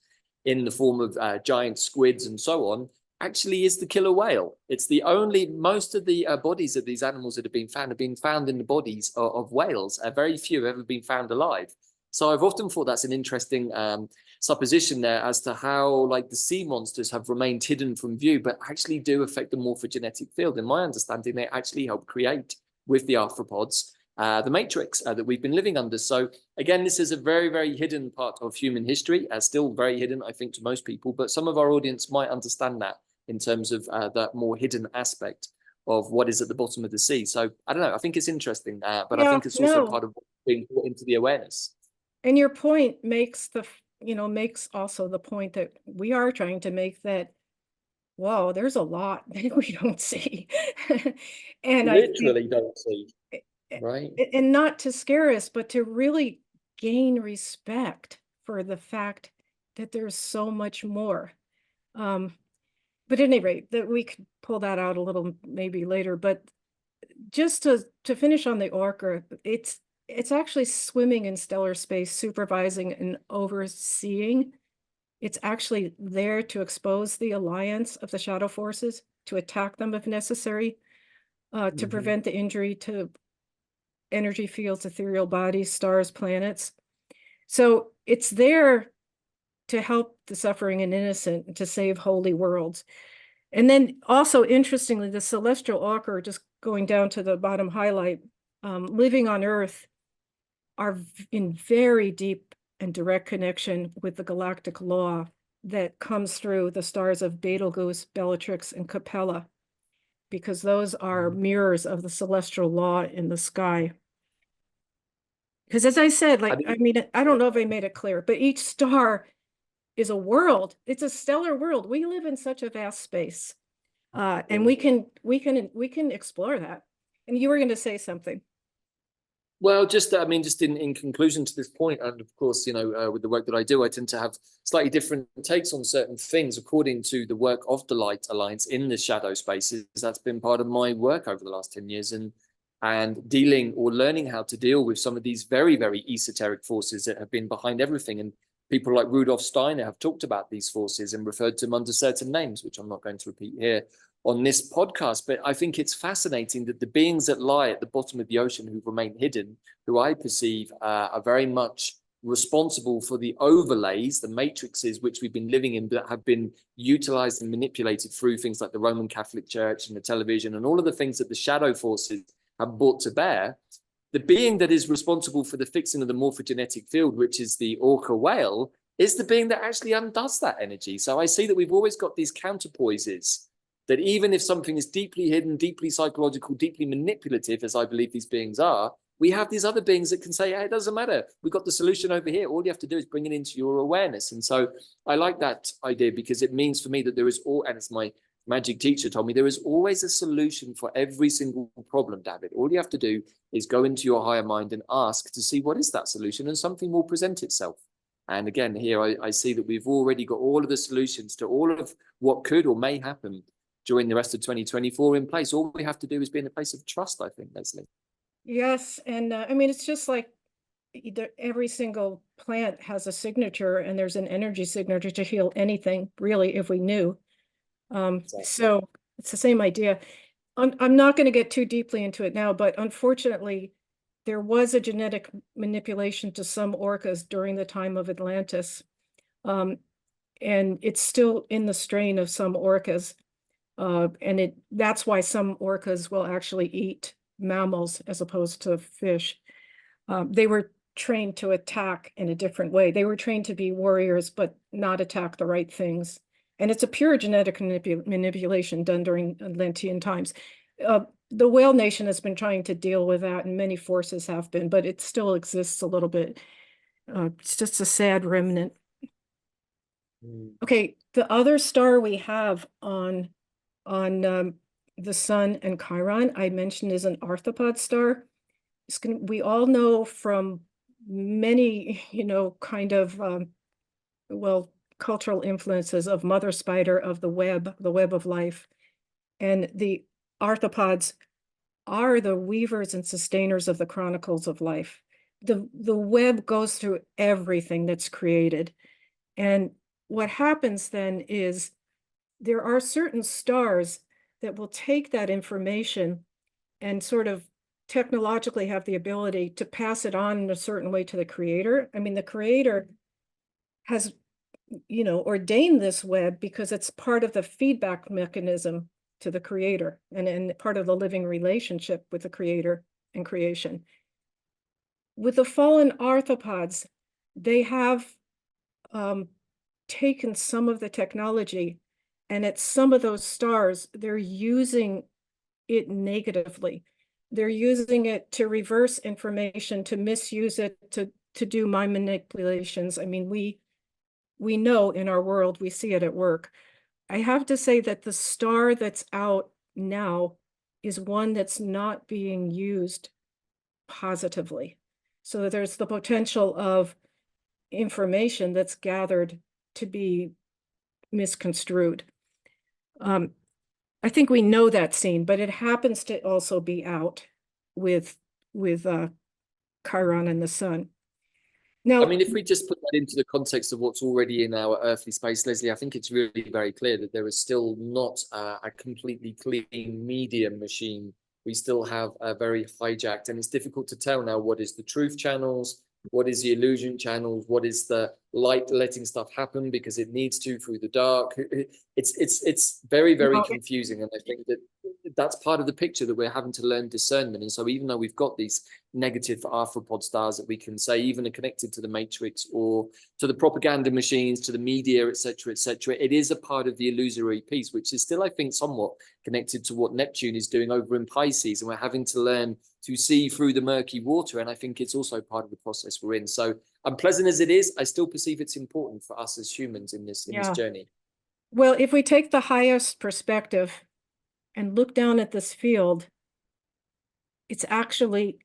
in the form of giant squids and so on, actually is the killer whale. It's the only, most of the bodies of these animals that have been found in the bodies of whales. Very few have ever been found alive. So I've often thought that's an interesting supposition there as to how like the sea monsters have remained hidden from view, but actually do affect the morphogenetic field. In my understanding, they actually help create with the arthropods the matrix that we've been living under. So again, this is a very, very hidden part of human history, still very hidden, I think, to most people, but some of our audience might understand that in terms of that more hidden aspect of what is at the bottom of the sea. So I don't know, I think it's interesting, but I think it's also part of being brought into the awareness. And your point makes makes also the point that we are trying to make, that, whoa, there's a lot that we don't see. And Literally don't see, right? And not to scare us, but to really gain respect for the fact that there's so much more. But at any rate, that we could pull that out a little maybe later. But just to finish on the Orca, it's actually swimming in stellar space, supervising and overseeing. It's actually there to expose the alliance of the shadow forces, to attack them if necessary, to prevent the injury to energy fields, ethereal bodies, stars, planets. So it's there to help the suffering and innocent, to save holy worlds. And then also, interestingly, the celestial Orca, just going down to the bottom highlight, living on Earth, are in very deep and direct connection with the galactic law that comes through the stars of Betelgeuse, Bellatrix, and Capella, because those are mirrors of the celestial law in the sky. Because as I said, like, I mean, I don't know if I made it clear, but each star is a world. It's a stellar world. We live in such a vast space, and we can explore that. And you were going to say something. Well, just in conclusion to this point, and of course, with the work that I do, I tend to have slightly different takes on certain things according to the work of the Light Alliance in the shadow spaces. That's been part of my work over the last 10 years, and dealing or learning how to deal with some of these very, very esoteric forces that have been behind everything. And people like Rudolf Steiner have talked about these forces and referred to them under certain names, which I'm not going to repeat here on this podcast. But I think it's fascinating that the beings that lie at the bottom of the ocean who remain hidden, who I perceive are very much responsible for the overlays, the matrices which we've been living in, that have been utilized and manipulated through things like the Roman Catholic Church and the television and all of the things that the shadow forces have brought to bear. The being that is responsible for the fixing of the morphogenetic field, which is the orca whale, is the being that actually undoes that energy. So I see that we've always got these counterpoises, that even if something is deeply hidden, deeply psychological, deeply manipulative, as I believe these beings are, we have these other beings that can say, hey, it doesn't matter. We've got the solution over here. All you have to do is bring it into your awareness. And so I like that idea, because it means for me that there is and it's my magic teacher told me, there is always a solution for every single problem, Davyd. All you have to do is go into your higher mind and ask to see what is that solution, and something will present itself. And again, here I see that we've already got all of the solutions to all of what could or may happen during the rest of 2024 in place. All we have to do is be in a place of trust, I think, Leslie. Yes. And I mean, it's just like every single plant has a signature, and there's an energy signature to heal anything, really, if we knew. Exactly. So it's the same idea. I'm not going to get too deeply into it now, but unfortunately, there was a genetic manipulation to some orcas during the time of Atlantis. And it's still in the strain of some orcas. And that's why some orcas will actually eat mammals as opposed to fish. They were trained to attack in a different way. They were trained to be warriors, but not attack the right things. And it's a pure genetic manipulation done during Atlantean times. The whale nation has been trying to deal with that, and many forces have been, but it still exists a little bit. It's just a sad remnant. Okay, the other star we have on the Sun and Chiron, I mentioned, is an arthropod star. We all know from many, kind of, cultural influences of Mother Spider, of the web of life. And the arthropods are the weavers and sustainers of the chronicles of life. The web goes through everything that's created. And what happens then is there are certain stars that will take that information and sort of technologically have the ability to pass it on in a certain way to the creator. I mean, the creator has, ordained this web because it's part of the feedback mechanism to the creator and part of the living relationship with the creator and creation. With the fallen arthropods, they have taken some of the technology, and at some of those stars, they're using it negatively. They're using it to reverse information, to misuse it, to do mind manipulations. I mean, we know in our world, we see it at work. I have to say that the star that's out now is one that's not being used positively. So there's the potential of information that's gathered to be misconstrued. I think we know that scene, but it happens to also be out with Chiron and the Sun. Now, I mean, if we just put that into the context of what's already in our earthly space, Leslie, I think it's really very clear that there is still not a completely clean medium machine. We still have a very hijacked, and it's difficult to tell now what is the truth channels, what is the illusion channels, what is the light letting stuff happen because it needs to through the dark. It's very, very confusing, and I think that that's part of the picture, that we're having to learn discernment. And so even though we've got these negative arthropod stars that we can say even are connected to the matrix or to the propaganda machines, to the media, etc., it is a part of the illusory piece, which is still, I think, somewhat connected to what Neptune is doing over in Pisces, and we're having to learn to see through the murky water. And I think it's also part of the process we're in. So unpleasant as it is, I still perceive it's important for us as humans in this journey. Well, if we take the highest perspective and look down at this field, it's actually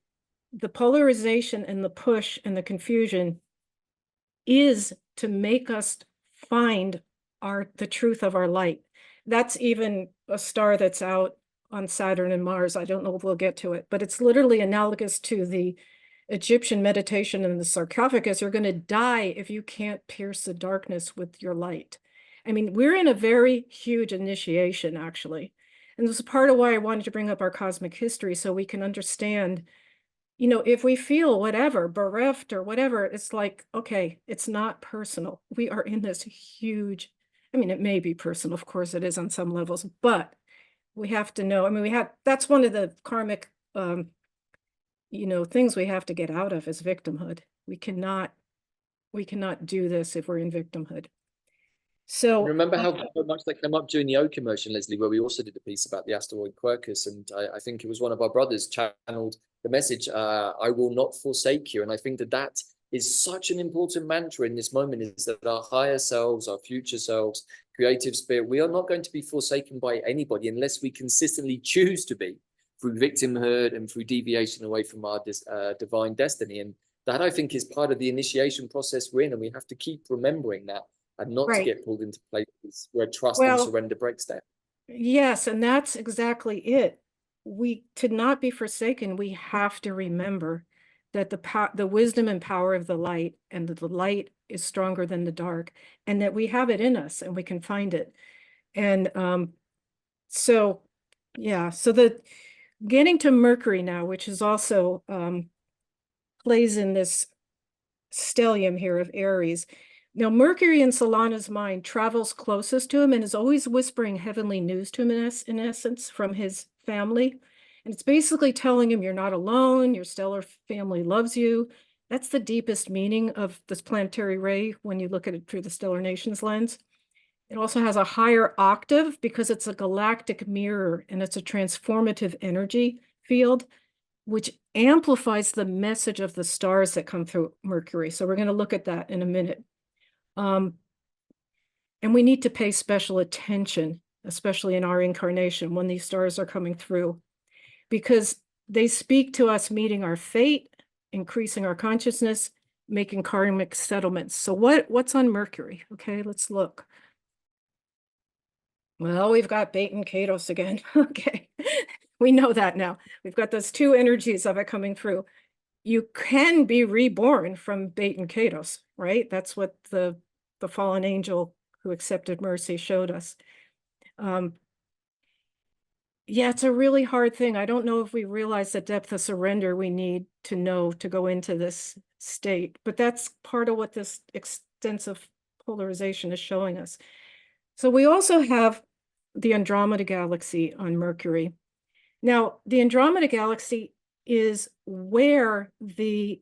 the polarization and the push and the confusion is to make us find the truth of our light. That's even a star that's out on Saturn and Mars. I don't know if we'll get to it, but it's literally analogous to the Egyptian meditation in the sarcophagus. You're going to die if you can't pierce the darkness with your light. I mean, we're in a very huge initiation, actually. And this is part of why I wanted to bring up our cosmic history, so we can understand, if we feel whatever, bereft or whatever, it's like, okay, it's not personal. We are in this huge, I mean, it may be personal, of course it is on some levels, but we have to know, I mean, that's one of the karmic, things we have to get out of is victimhood. We cannot do this if we're in victimhood. So remember how much that came up during the Oak immersion, Leslie, where we also did a piece about the asteroid Quercus, and I think it was one of our brothers channeled the message, I will not forsake you. And I think that is such an important mantra in this moment, is that our higher selves, our future selves, creative spirit, we are not going to be forsaken by anybody unless we consistently choose to be, through victimhood and through deviation away from our divine destiny. And that, I think, is part of the initiation process we're in, and we have to keep remembering that, and not to get pulled into places where trust and surrender breaks down. Yes, and that's exactly it. To not be forsaken, we have to remember that the wisdom and power of the light, and that the light is stronger than the dark, and that we have it in us and we can find it. And so the getting to Mercury now, which is also plays in this stellium here of Aries. Now, Mercury in Solana's mind travels closest to him and is always whispering heavenly news to him, in essence, from his family. And it's basically telling him, you're not alone, your stellar family loves you. That's the deepest meaning of this planetary ray when you look at it through the stellar nations lens. It also has a higher octave because it's a galactic mirror, and it's a transformative energy field, which amplifies the message of the stars that come through Mercury. So we're going to look at that in a minute. And we need to pay special attention, especially in our incarnation, when these stars are coming through, because they speak to us meeting our fate, increasing our consciousness, making karmic settlements. So what's on Mercury? Okay, let's look. Well, we've got Baten Kaitos again. Okay, we know that now. We've got those two energies of it coming through. You can be reborn from Baten Kaitos, right? That's what the fallen angel who accepted mercy showed us. Yeah, it's a really hard thing. I don't know if we realize the depth of surrender we need to know to go into this state, but that's part of what this extensive polarization is showing us. So we also have the Andromeda Galaxy on Mercury. Now, the Andromeda Galaxy is where the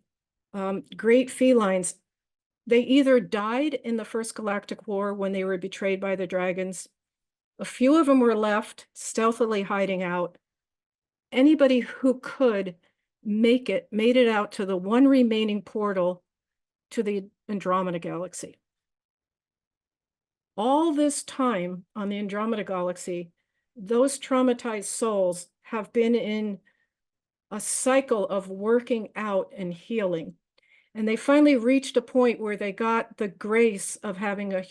great felines, they either died in the first galactic war when they were betrayed by the dragons. A few of them were left stealthily hiding out. Anybody who could made it out to the one remaining portal to the Andromeda Galaxy. All this time on the Andromeda Galaxy, those traumatized souls have been in a cycle of working out and healing. And they finally reached a point where they got the grace of having an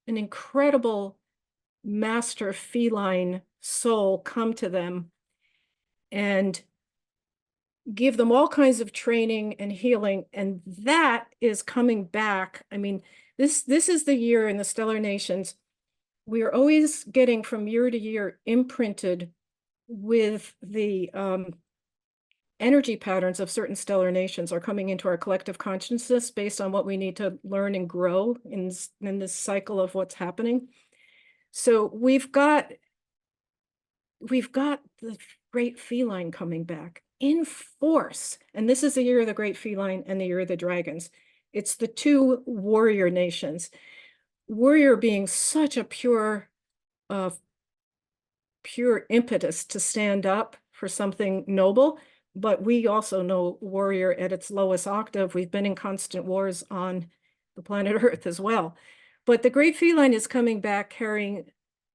incredible master feline soul come to them and give them all kinds of training and healing. And that is coming back. I mean, this is the year in the stellar nations. We are always getting from year to year imprinted with the energy patterns of certain stellar nations are coming into our collective consciousness based on what we need to learn and grow in this cycle of what's happening. So we've got the great feline coming back in force. And this is the year of the great feline and the year of the dragons. It's the two warrior nations. Warrior being such a pure impetus to stand up for something noble. But we also know warrior at its lowest octave. We've been in constant wars on the planet Earth as well. But the great feline is coming back carrying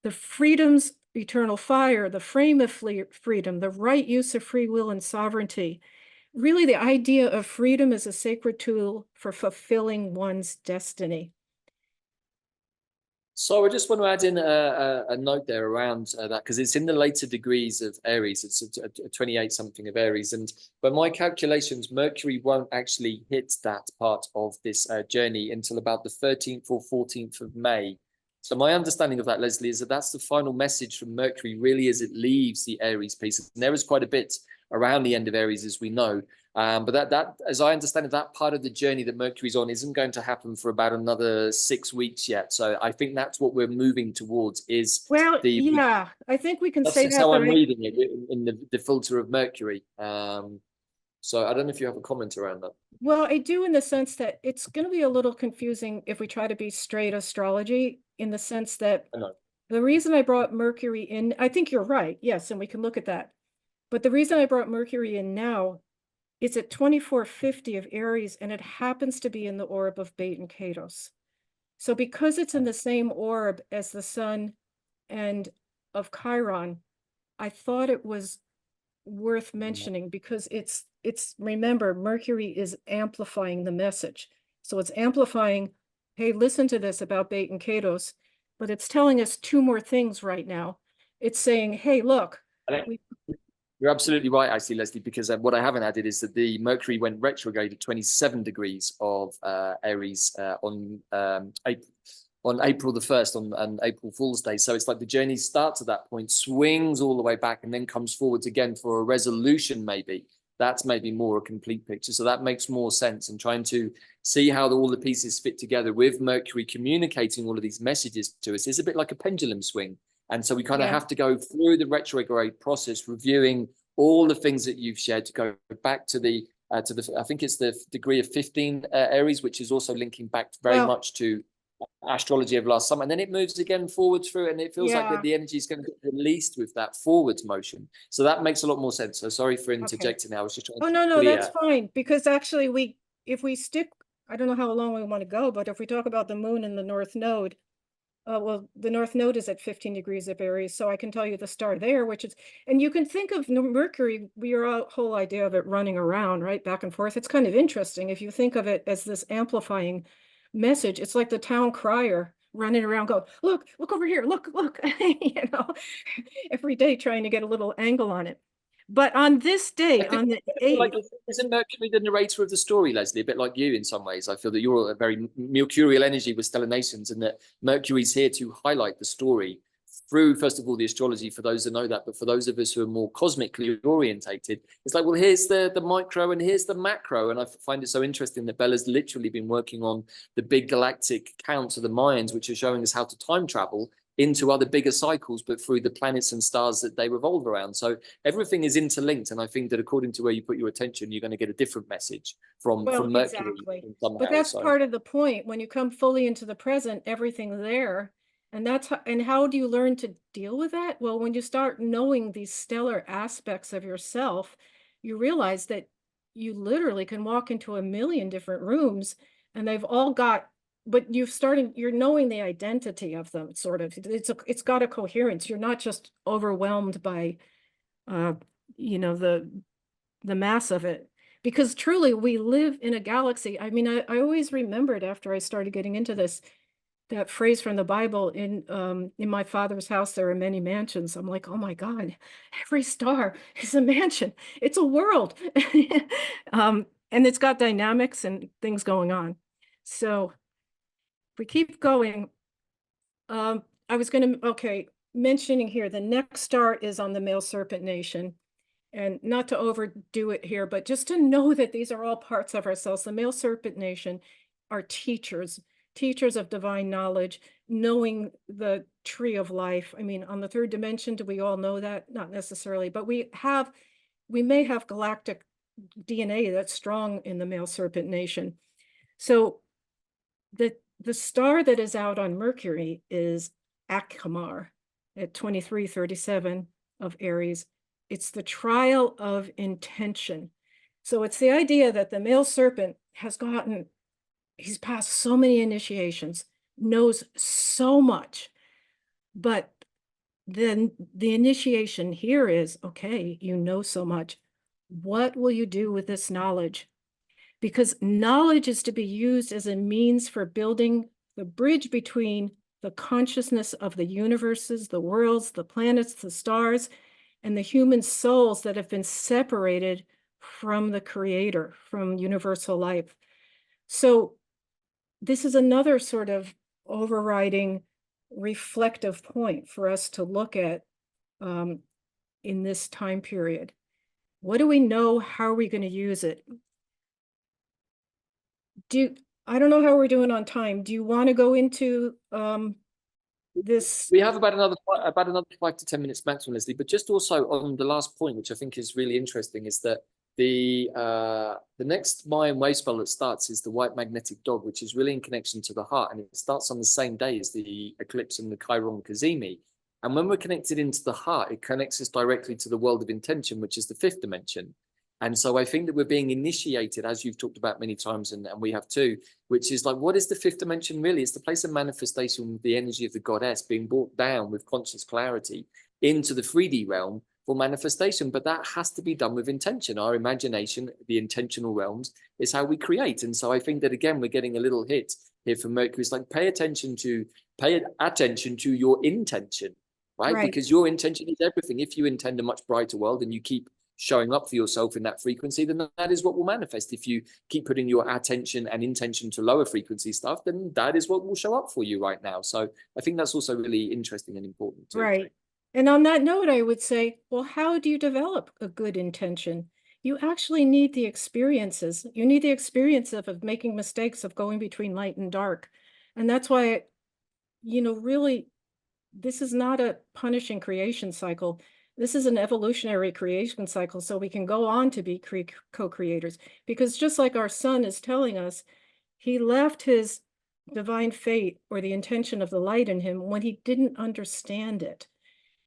the freedom's eternal fire, the frame of freedom, the right use of free will and sovereignty. Really, the idea of freedom as a sacred tool for fulfilling one's destiny. So I just want to add in a note there around that, because it's in the later degrees of Aries. It's a 28 something of Aries, and by my calculations, Mercury won't actually hit that part of this journey until about the 13th or 14th of May. So my understanding of that, Leslie, is that that's the final message from Mercury, really, as it leaves the Aries piece. And there is quite a bit around the end of Aries, as we know. But that, as I understand it, that part of the journey that Mercury's on isn't going to happen for about another 6 weeks yet. So I think that's what we're moving towards. Yeah, I think we can say that's that. how I'm reading it in the filter of Mercury. So I don't know if you have a comment around that. Well, I do, in the sense that it's going to be a little confusing if we try to be straight astrology, in the sense that the reason I brought Mercury in, I think you're right. Yes, and we can look at that. But the reason I brought Mercury in now, it's at 2450 of Aries, and it happens to be in the orb of Baten Kaitos. So because it's in the same orb as the Sun and of Chiron, I thought it was worth mentioning, because it's remember, Mercury is amplifying the message. So it's amplifying, hey, listen to this about Baten Kaitos, but it's telling us two more things right now. It's saying, hey, look, you're absolutely right, actually, Leslie, because what I haven't added is that the Mercury went retrograde at 27 degrees of Aries on April the 1st, on April Fool's Day. So it's like the journey starts at that point, swings all the way back, and then comes forwards again for a resolution, maybe. That's maybe more a complete picture. So that makes more sense, and trying to see how all the pieces fit together with Mercury communicating all of these messages to us is a bit like a pendulum swing. And so we kind of have to go through the retrograde process, reviewing all the things that you've shared, to go back to the I think it's the degree of 15 Aries, which is also linking back very much to astrology of last summer. And then it moves again forward through, and it feels like the energy is going to get released with that forwards motion. So that makes a lot more sense. So sorry for interjecting. I was just trying to no, that's fine. Because actually if we stick, I don't know how long we want to go, but if we talk about the moon and the North Node, well, the North Node is at 15 degrees of Aries, so I can tell you the star there, which is, and you can think of Mercury, your whole idea of it running around, right, back and forth. It's kind of interesting. If you think of it as this amplifying message, it's like the town crier running around going, look over here, look, you know, every day trying to get a little angle on it. But on this day, on the 8th, isn't Mercury the narrator of the story, Leslie? A bit like you in some ways. I feel that you're a very mercurial energy with stellar nations, and that Mercury's here to highlight the story through, first of all, the astrology, for those that know that, but for those of us who are more cosmically orientated, it's like, well, here's the micro and here's the macro. And I find it so interesting that Bella's literally been working on the big galactic counts of the Mayans, which are showing us how to time travel into other bigger cycles, but through the planets and stars that they revolve around. So everything is interlinked. And I think that according to where you put your attention, you're going to get a different message from Mercury. Exactly. Somehow. But that's part of the point. When you come fully into the present, everything's there. And how do you learn to deal with that? Well, when you start knowing these stellar aspects of yourself, you realize that you literally can walk into a million different rooms and they've all got, but you're knowing the identity of them, sort of. It's got a coherence. You're not just overwhelmed by, the mass of it. Because truly, we live in a galaxy. I mean, I always remembered after I started getting into this, that phrase from the Bible, in my Father's house, there are many mansions. I'm like, oh my God, every star is a mansion. It's a world. And it's got dynamics and things going on. So if we keep going, I was mentioning here, the next star is on the male serpent nation. And not to overdo it here, but just to know that these are all parts of ourselves. The male serpent nation are teachers of divine knowledge, knowing the tree of life. I mean, on the third dimension, do we all know that? Not necessarily, but we may have galactic DNA that's strong in the male serpent nation. So the star that is out on Mercury is Akhamar at 2337 of Aries. It's the trial of intention. So it's the idea that the male serpent he's passed so many initiations, knows so much, but then the initiation here is, okay, you know so much. What will you do with this knowledge? Because knowledge is to be used as a means for building the bridge between the consciousness of the universes, the worlds, the planets, the stars, and the human souls that have been separated from the creator, from universal life. So this is another sort of overriding reflective point for us to look at in this time period. What do we know? How are we going to use it? I don't know how we're doing on time. Do you want to go into this? We have about another 5 to 10 minutes maximum, Leslie. But just also on the last point, which I think is really interesting, is that the next Mayan wave spell that starts is the white magnetic dog, which is really in connection to the heart, and it starts on the same day as the eclipse and the Chiron Cazimi. And when we're connected into the heart, it connects us directly to the world of intention, which is the fifth dimension. And so I think that we're being initiated, as you've talked about many times, and we have too, which is like, what is the fifth dimension really? It's the place of manifestation with the energy of the goddess being brought down with conscious clarity into the 3D realm for manifestation. But that has to be done with intention. Our imagination, the intentional realms, is how we create. And so I think that, again, we're getting a little hit here from Mercury. It's like, pay attention to your intention, right? Because your intention is everything. If you intend a much brighter world and you keep showing up for yourself in that frequency, then that is what will manifest. If you keep putting your attention and intention to lower frequency stuff, then that is what will show up for you right now. So I think that's also really interesting and important too. Right. And on that note, I would say, well, how do you develop a good intention? You actually need the experiences. You need the experience of making mistakes, of going between light and dark. And that's why, really, this is not a punishing creation cycle. This is an evolutionary creation cycle, so we can go on to be co-creators. Because just like our sun is telling us, he left his divine fate or the intention of the light in him when he didn't understand it.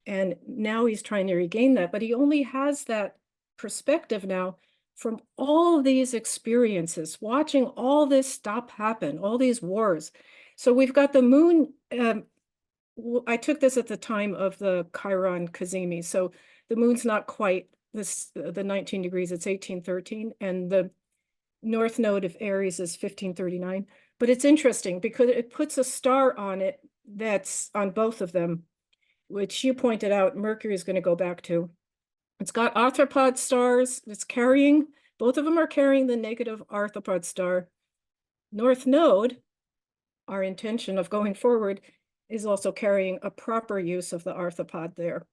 And now he's trying to regain that, but he only has that perspective now from all these experiences, watching all this stuff happen, all these wars. So we've got the moon. I took this at the time of the Chiron Cazimi. So the moon's not quite the 19 degrees, it's 1813. And the north node of Aries is 1539. But it's interesting because it puts a star on it that's on both of them, which you pointed out Mercury is going to go back to. It's got arthropod stars. Both of them are carrying the negative arthropod star. North node, our intention of going forward, is also carrying a proper use of the arthropod there.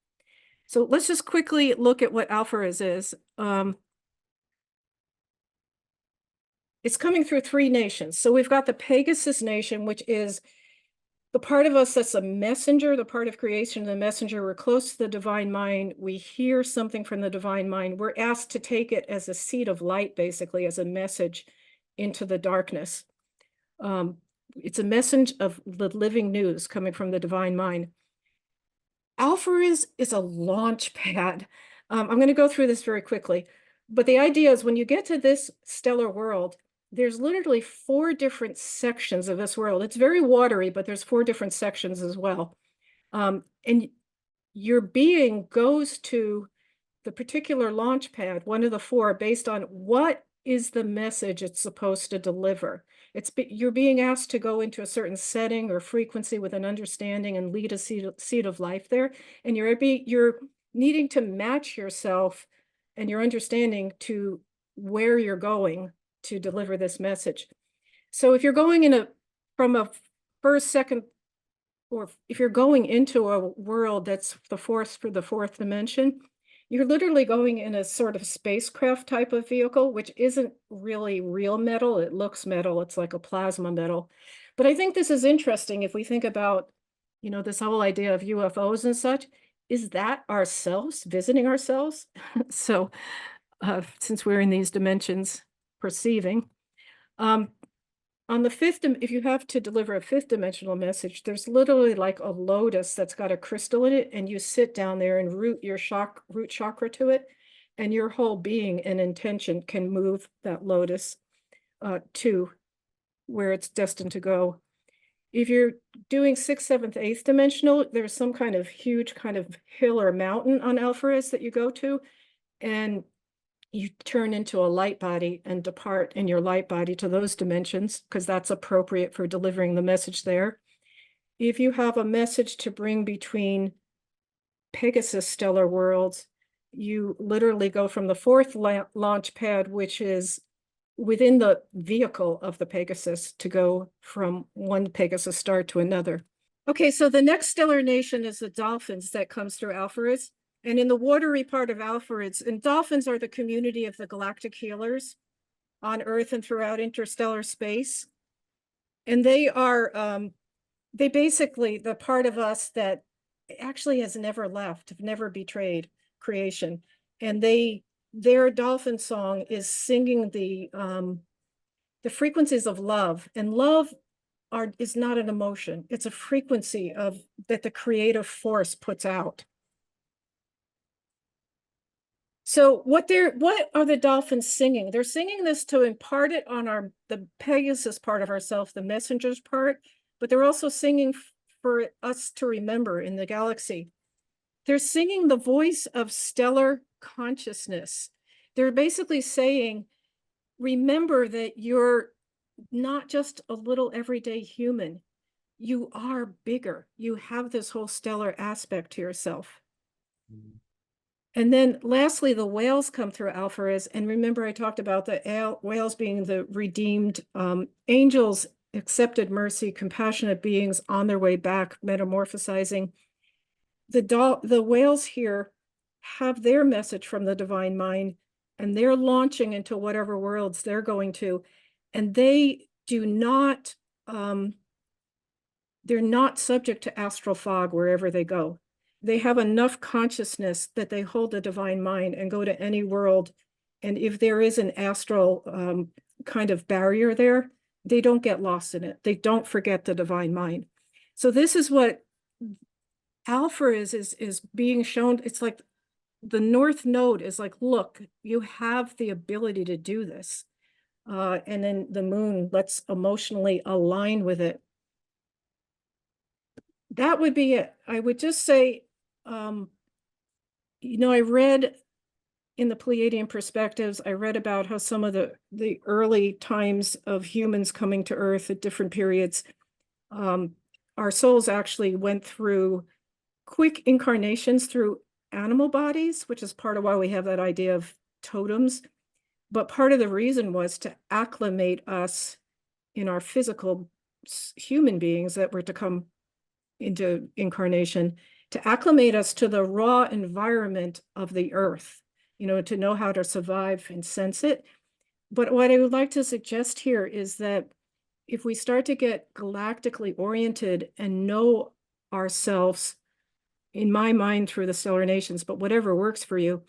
So let's just quickly look at what Alpha is. It's coming through 3 nations. So we've got the Pegasus nation, which is the part of us that's a messenger, the part of creation, the messenger. We're close to the divine mind. We hear something from the divine mind. We're asked to take it as a seed of light, basically, as a message into the darkness. It's a message of the living news coming from the divine mind. Alpha is a launch pad. I'm going to go through this very quickly, but the idea is when you get to this stellar world, there's literally 4 different sections of this world. It's very watery, but there's 4 different sections as well. And your being goes to the particular launch pad, one of the 4, based on what is the message it's supposed to deliver. You're being asked to go into a certain setting or frequency with an understanding and lead a seed of life there. And you're needing to match yourself and your understanding to where you're going to deliver this message. So if you're going from a first, second, or if you're going into a world that's the 4th dimension, you're literally going in a sort of spacecraft type of vehicle, which isn't really real metal. It looks metal. It's like a plasma metal. But I think this is interesting if we think about, this whole idea of UFOs and such. Is that ourselves visiting ourselves? So since we're in these dimensions perceiving. On the 5th, if you have to deliver a 5th dimensional message, there's literally like a lotus that's got a crystal in it, and you sit down there and root your root chakra to it, and your whole being and intention can move that lotus to where it's destined to go. If you're doing 6th, 7th, 8th dimensional, there's some kind of huge kind of hill or mountain on Alpharez that you go to, and you turn into a light body and depart in your light body to those dimensions, because that's appropriate for delivering the message there. If you have a message to bring between Pegasus stellar worlds, you literally go from the 4th launch pad, which is within the vehicle of the Pegasus, to go from one Pegasus star to another. Okay, so the next stellar nation is the dolphins that comes through Alpharez. And in the watery part of Alpharez, and dolphins are the community of the galactic healers on Earth and throughout interstellar space. And they are, they basically, the part of us that actually has never left, have never betrayed creation. And their dolphin song is singing the frequencies of love. And love is not an emotion. It's a frequency that the creative force puts out. So what are the dolphins singing? They're singing this to impart it on the Pegasus part of ourself, the messenger's part, but they're also singing for us to remember in the galaxy. They're singing the voice of stellar consciousness. They're basically saying, remember that you're not just a little everyday human. You are bigger. You have this whole stellar aspect to yourself. Mm-hmm. And then lastly, the whales come through Alpharez. And remember, I talked about the whales being the redeemed angels, accepted mercy, compassionate beings on their way back, metamorphosizing. The whales here have their message from the divine mind, and they're launching into whatever worlds they're going to. And they do not, they're not subject to astral fog wherever they go. They have enough consciousness that they hold the divine mind and go to any world. And if there is an astral kind of barrier there, they don't get lost in it. They don't forget the divine mind. So this is what Alpha is being shown. It's like the North Node is like, look, you have the ability to do this. And then the moon, let's emotionally align with it. That would be it. I would just say, I read in the Pleiadian perspectives, I read about how some of the early times of humans coming to Earth at different periods, our souls actually went through quick incarnations through animal bodies, which is part of why we have that idea of totems. But part of the reason was to acclimate us in our physical human beings that were to come into incarnation to acclimate us to the raw environment of the earth, to know how to survive and sense it. But what I would like to suggest here is that if we start to get galactically oriented and know ourselves, in my mind, through the stellar nations, but whatever works for you,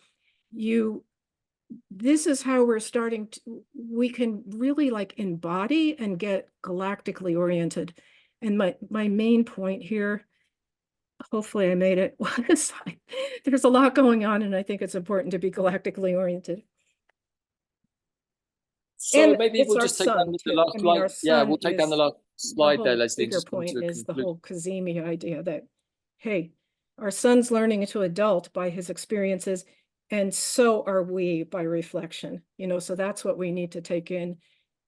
this is how we can really like embody and get galactically oriented. And my main point here, hopefully I made it, was there's a lot going on, and I think it's important to be galactically oriented. So maybe we'll just take down the last slide. Yeah, we'll take down the last slide there, Leslie. The bigger point is the whole Cazimi idea that, hey, our son's learning to adult by his experiences, and so are we by reflection, so that's what we need to take in.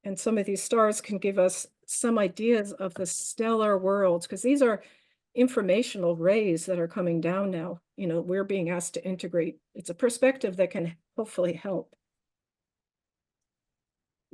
And some of these stars can give us some ideas of the stellar worlds, because these are informational rays that are coming down now. We're being asked to integrate. It's a perspective that can hopefully help.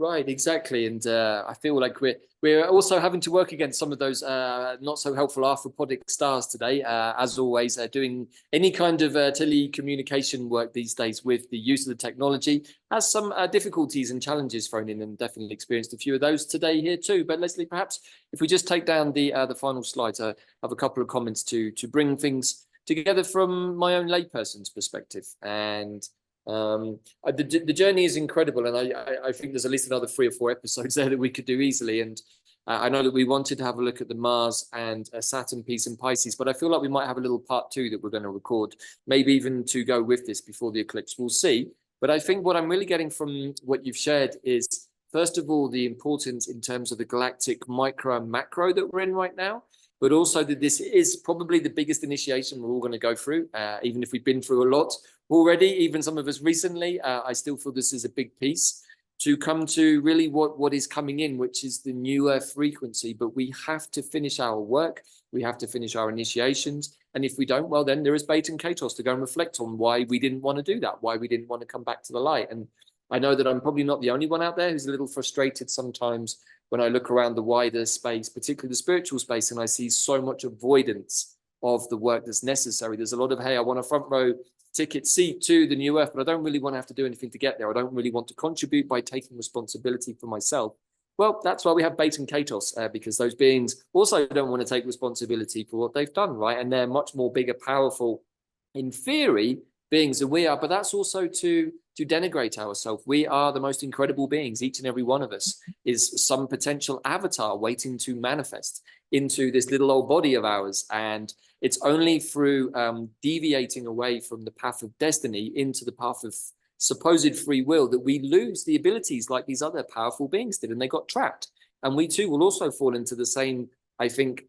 Right, exactly. And I feel like we're also having to work against some of those not so helpful arthropodic stars today. As always, doing any kind of telecommunication work these days with the use of the technology has some difficulties and challenges thrown in, and definitely experienced a few of those today here too. But Leslie, perhaps if we just take down the final slides, I have a couple of comments to bring things together from my own layperson's perspective. And the journey is incredible, and I think there's at least another 3 or 4 episodes there that we could do easily. And I know that we wanted to have a look at the Mars and Saturn piece in Pisces, but I feel like we might have a little part 2 that we're going to record, maybe even to go with this before the eclipse. We'll see. But I think what I'm really getting from what you've shared is, first of all, the importance in terms of the galactic micro and macro that we're in right now, but also that this is probably the biggest initiation we're all going to go through, even if we've been through a lot already, even some of us recently. I still feel this is a big piece to come to really what is coming in, which is the new Earth frequency. But we have to finish our work. We have to finish our initiations. And if we don't, well, then there is Baten and Kaitos to go and reflect on why we didn't want to do that, why we didn't want to come back to the light. And I know that I'm probably not the only one out there who's a little frustrated sometimes when I look around the wider space, particularly the spiritual space, and I see so much avoidance of the work that's necessary. There's a lot of, hey, I want a front row ticket seat to the new Earth, but I don't really want to have to do anything to get there. I don't really want to contribute by taking responsibility for myself. Well, that's why we have Baten and Kaitos, because those beings also don't want to take responsibility for what they've done, right? And they're much more bigger, powerful, in theory, beings than we are. But that's also to denigrate ourselves. We are the most incredible beings. Each and every one of us is some potential avatar waiting to manifest into this little old body of ours. And it's only through deviating away from the path of destiny into the path of supposed free will that we lose the abilities like these other powerful beings did, and they got trapped. And we too will also fall into the same, I think,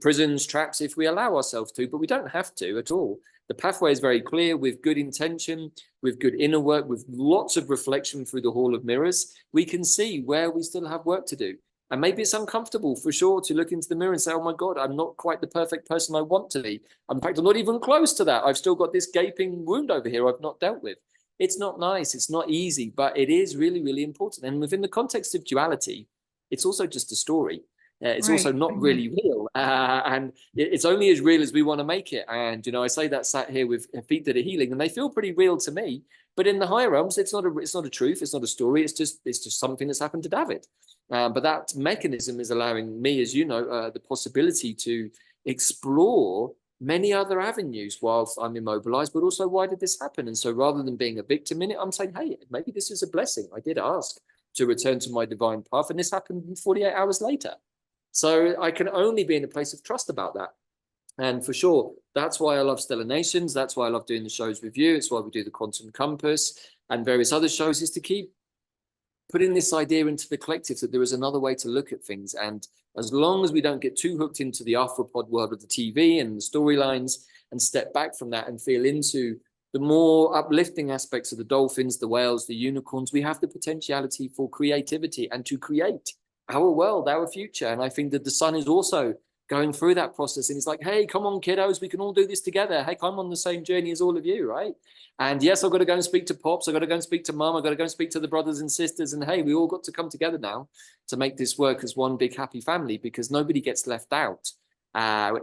prisons, traps, if we allow ourselves to, but we don't have to at all. The pathway is very clear. With good intention, with good inner work, with lots of reflection through the Hall of Mirrors, we can see where we still have work to do. And maybe it's uncomfortable for sure to look into the mirror and say, oh my God, I'm not quite the perfect person I want to be. In fact, I'm not even close to that. I've still got this gaping wound over here I've not dealt with. It's not nice. It's not easy, but it is really, really important. And within the context of duality, it's also just a story. It's also not really real. And it's only as real as we want to make it. And, I say that sat here with feet that are healing, and they feel pretty real to me. But in the higher realms, it's not a truth. It's not a story. It's just something that's happened to Davyd. But that mechanism is allowing me, as you know, the possibility to explore many other avenues whilst I'm immobilized, but also why did this happen? And so rather than being a victim in it, I'm saying, hey, maybe this is a blessing. I did ask to return to my divine path, and this happened 48 hours later. So I can only be in a place of trust about that. And for sure, that's why I love Stellar Nations. That's why I love doing the shows with you. It's why we do the Quantum Compass and various other shows, is to keep putting this idea into the collective that there is another way to look at things. And as long as we don't get too hooked into the arthropod world of the TV and the storylines and step back from that and feel into the more uplifting aspects of the dolphins, the whales, the unicorns, we have the potentiality for creativity and to create our world, our future. And I think that the sun is also going through that process, and it's like, hey, come on, kiddos, we can all do this together. Hey, I'm on the same journey as all of you, right? And yes, I've got to go and speak to Pops, I've got to go and speak to Mum, I've got to go and speak to the brothers and sisters, and hey, we all got to come together now to make this work as one big happy family, because nobody gets left out.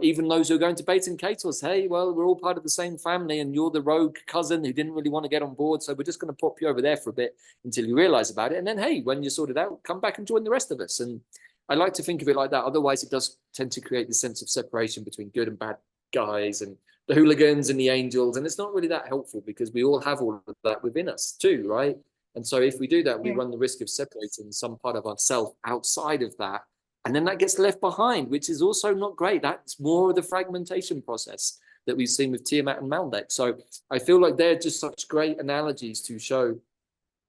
Even those who are going to Baten Kaitos, hey, well, we're all part of the same family, and you're the rogue cousin who didn't really want to get on board, so we're just going to pop you over there for a bit until you realize about it. And then, hey, when you're sorted out, come back and join the rest of us. And I like to think of it like that. Otherwise, it does tend to create this sense of separation between good and bad guys and the hooligans and the angels. And it's not really that helpful because we all have all of that within us too, right? And so if we do that, we run the risk of separating some part of ourselves outside of that. And then that gets left behind, which is also not great. That's more of the fragmentation process that we've seen with Tiamat and Maldek. So I feel like they're just such great analogies to show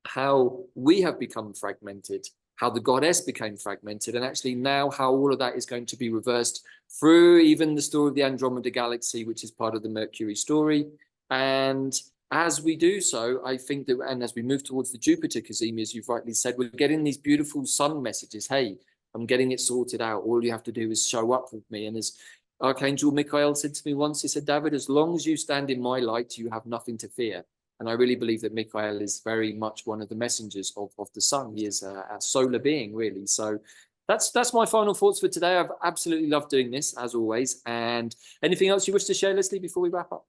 how we have become fragmented, how the goddess became fragmented, and actually now how all of that is going to be reversed through even the story of the Andromeda Galaxy, which is part of the Mercury story. And as we do so, I think that, and as we move towards the Jupiter Cazimi, as you've rightly said, we're getting these beautiful sun messages. Hey, I'm getting it sorted out. All you have to do is show up with me. And as Archangel Michael said to me once, he said, Davyd, as long as you stand in my light, you have nothing to fear. And I really believe that Michael is very much one of the messengers of the sun. He is a solar being, really. So that's my final thoughts for today. I've absolutely loved doing this, as always. And anything else you wish to share, Leslie, before we wrap up?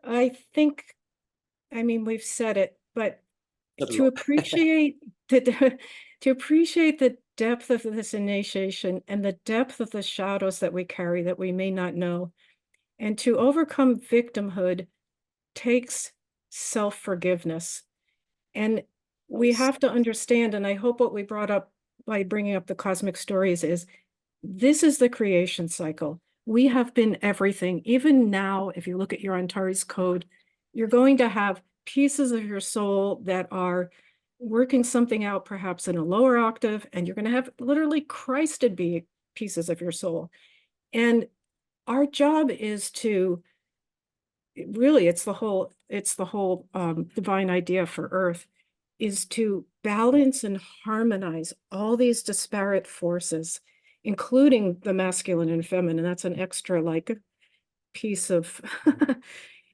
I think, I mean, we've said it, but to appreciate the depth of this initiation and the depth of the shadows that we carry that we may not know, and to overcome victimhood takes self-forgiveness. And we have to understand, and I hope what we brought up by bringing up the cosmic stories is, this is the creation cycle. We have been everything. Even now, if you look at your Antares code, you're going to have pieces of your soul that are working something out, perhaps in a lower octave, and you're going to have literally Christed be pieces of your soul. And our job is to really, it's the whole divine idea for Earth, is to balance and harmonize all these disparate forces, including the masculine and feminine. That's an extra like piece of,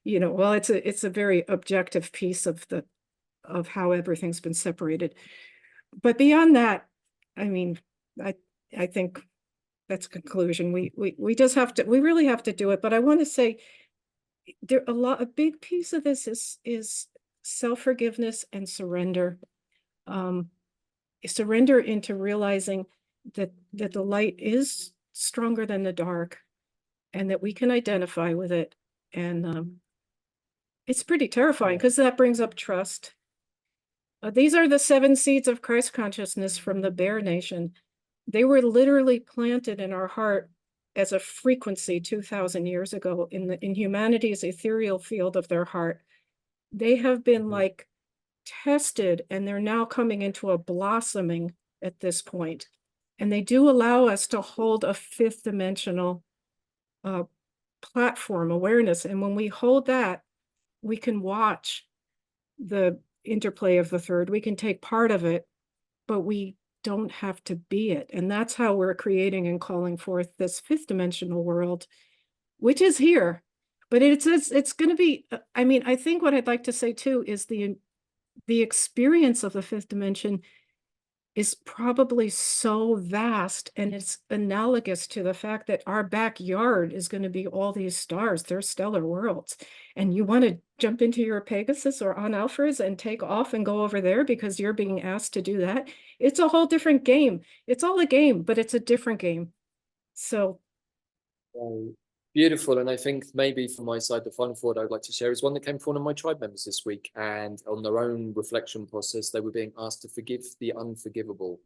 well, it's a very objective piece of how everything's been separated. But beyond that, I mean, I think that's a conclusion. We just have to, we really have to do it. But I want to say a big piece of this is self-forgiveness and surrender. Surrender into realizing that the light is stronger than the dark, and that we can identify with it. And it's pretty terrifying because that brings up trust. These are the 7 seeds of Christ consciousness from the Bear Nation. They were literally planted in our heart as a frequency 2,000 years ago in humanity's ethereal field of their heart. They have been like tested, and they're now coming into a blossoming at this point. And they do allow us to hold a 5th dimensional platform awareness. And when we hold that, we can watch the interplay of the third. We can take part of it, but we don't have to be it. And that's how we're creating and calling forth this 5th dimensional world, which is here. But it's going to be, I mean, I think what I'd like to say too is the experience of the 5th dimension is probably so vast, and it's analogous to the fact that our backyard is going to be all these stars. They're stellar worlds. And you want to jump into your Pegasus or on Alphas and take off and go over there because you're being asked to do that. It's a whole different game. It's all a game, but it's a different game. So beautiful. And I think maybe from my side, the final thought I'd like to share is one that came from one of my tribe members this week. And on their own reflection process, they were being asked to forgive the unforgivable.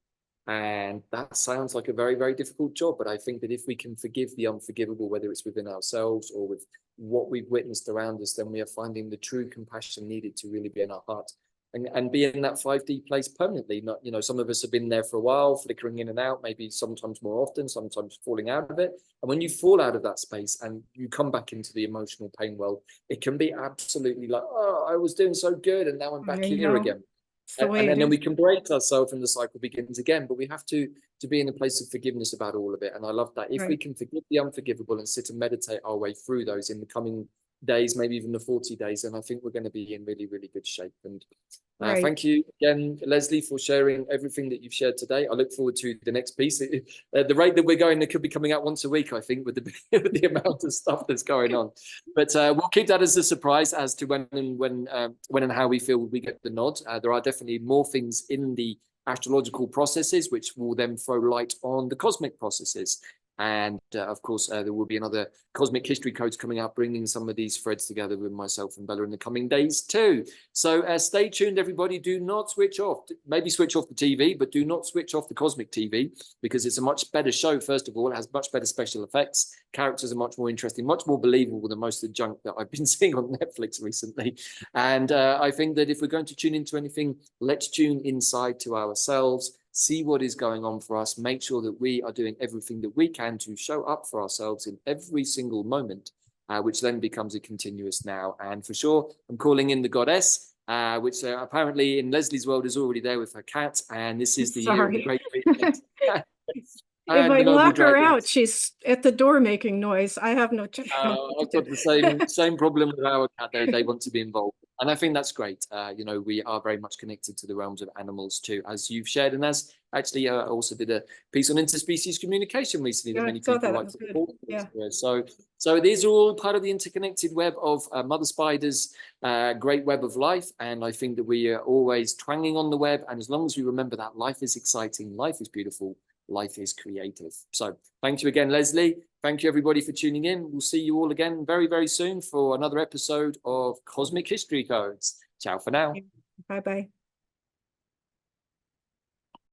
And that sounds like a very, very difficult job. But I think that if we can forgive the unforgivable, whether it's within ourselves or with what we've witnessed around us, then we are finding the true compassion needed to really be in our heart and be in that 5D place permanently. Not, some of us have been there for a while, flickering in and out, maybe sometimes more often, sometimes falling out of it. And when you fall out of that space and you come back into the emotional pain world, it can be absolutely like, oh, I was doing so good, and now I'm back here again. And then we can break ourselves and the cycle begins again. But we have to be in a place of forgiveness about all of it. And I love that. If we can forgive the unforgivable and sit and meditate our way through those in the coming days, maybe even the 40 days. And I think we're going to be in really, really good shape. And Right. thank you again, Leslie, for sharing everything that you've shared today. I look forward to the next piece. The rate that we're going, it could be coming out once a week, I think, with the, with the amount of stuff that's going on. But we'll keep that as a surprise as to when and how we feel we get the nod. There are definitely more things in the astrological processes, which will then throw light on the cosmic processes. And of course, there will be another Cosmic History Codes coming out, bringing some of these threads together with myself and Bella in the coming days too. So stay tuned, everybody. Do not switch off. Maybe switch off the TV, but do not switch off the Cosmic TV, because it's a much better show, first of all. It has much better special effects. Characters are much more interesting, much more believable than most of the junk that I've been seeing on Netflix recently. And I think that if we're going to tune into anything, let's tune inside to ourselves, see what is going on for us, make sure that we are doing everything that we can to show up for ourselves in every single moment, which then becomes a continuous now. And for sure, I'm calling in the goddess, which apparently in Leslie's world is already there with her cat. And this is the year of the great If I lock her out, she's at the door making noise. I have no I've got the same problem with our cat. They want to be involved. And I think that's great. You know, we are very much connected to the realms of animals too, as you've shared. And as actually, I also did a piece on interspecies communication recently that many people like to report. Yeah. So these are all part of the interconnected web of Mother Spider's great web of life. And I think that we are always twanging on the web. And as long as we remember that life is exciting, life is beautiful, life is creative. So thank you again, Leslie. Thank you, everybody, for tuning in. We'll see you all again very, very soon for another episode of Cosmic History Codes. Ciao for now. Bye-bye.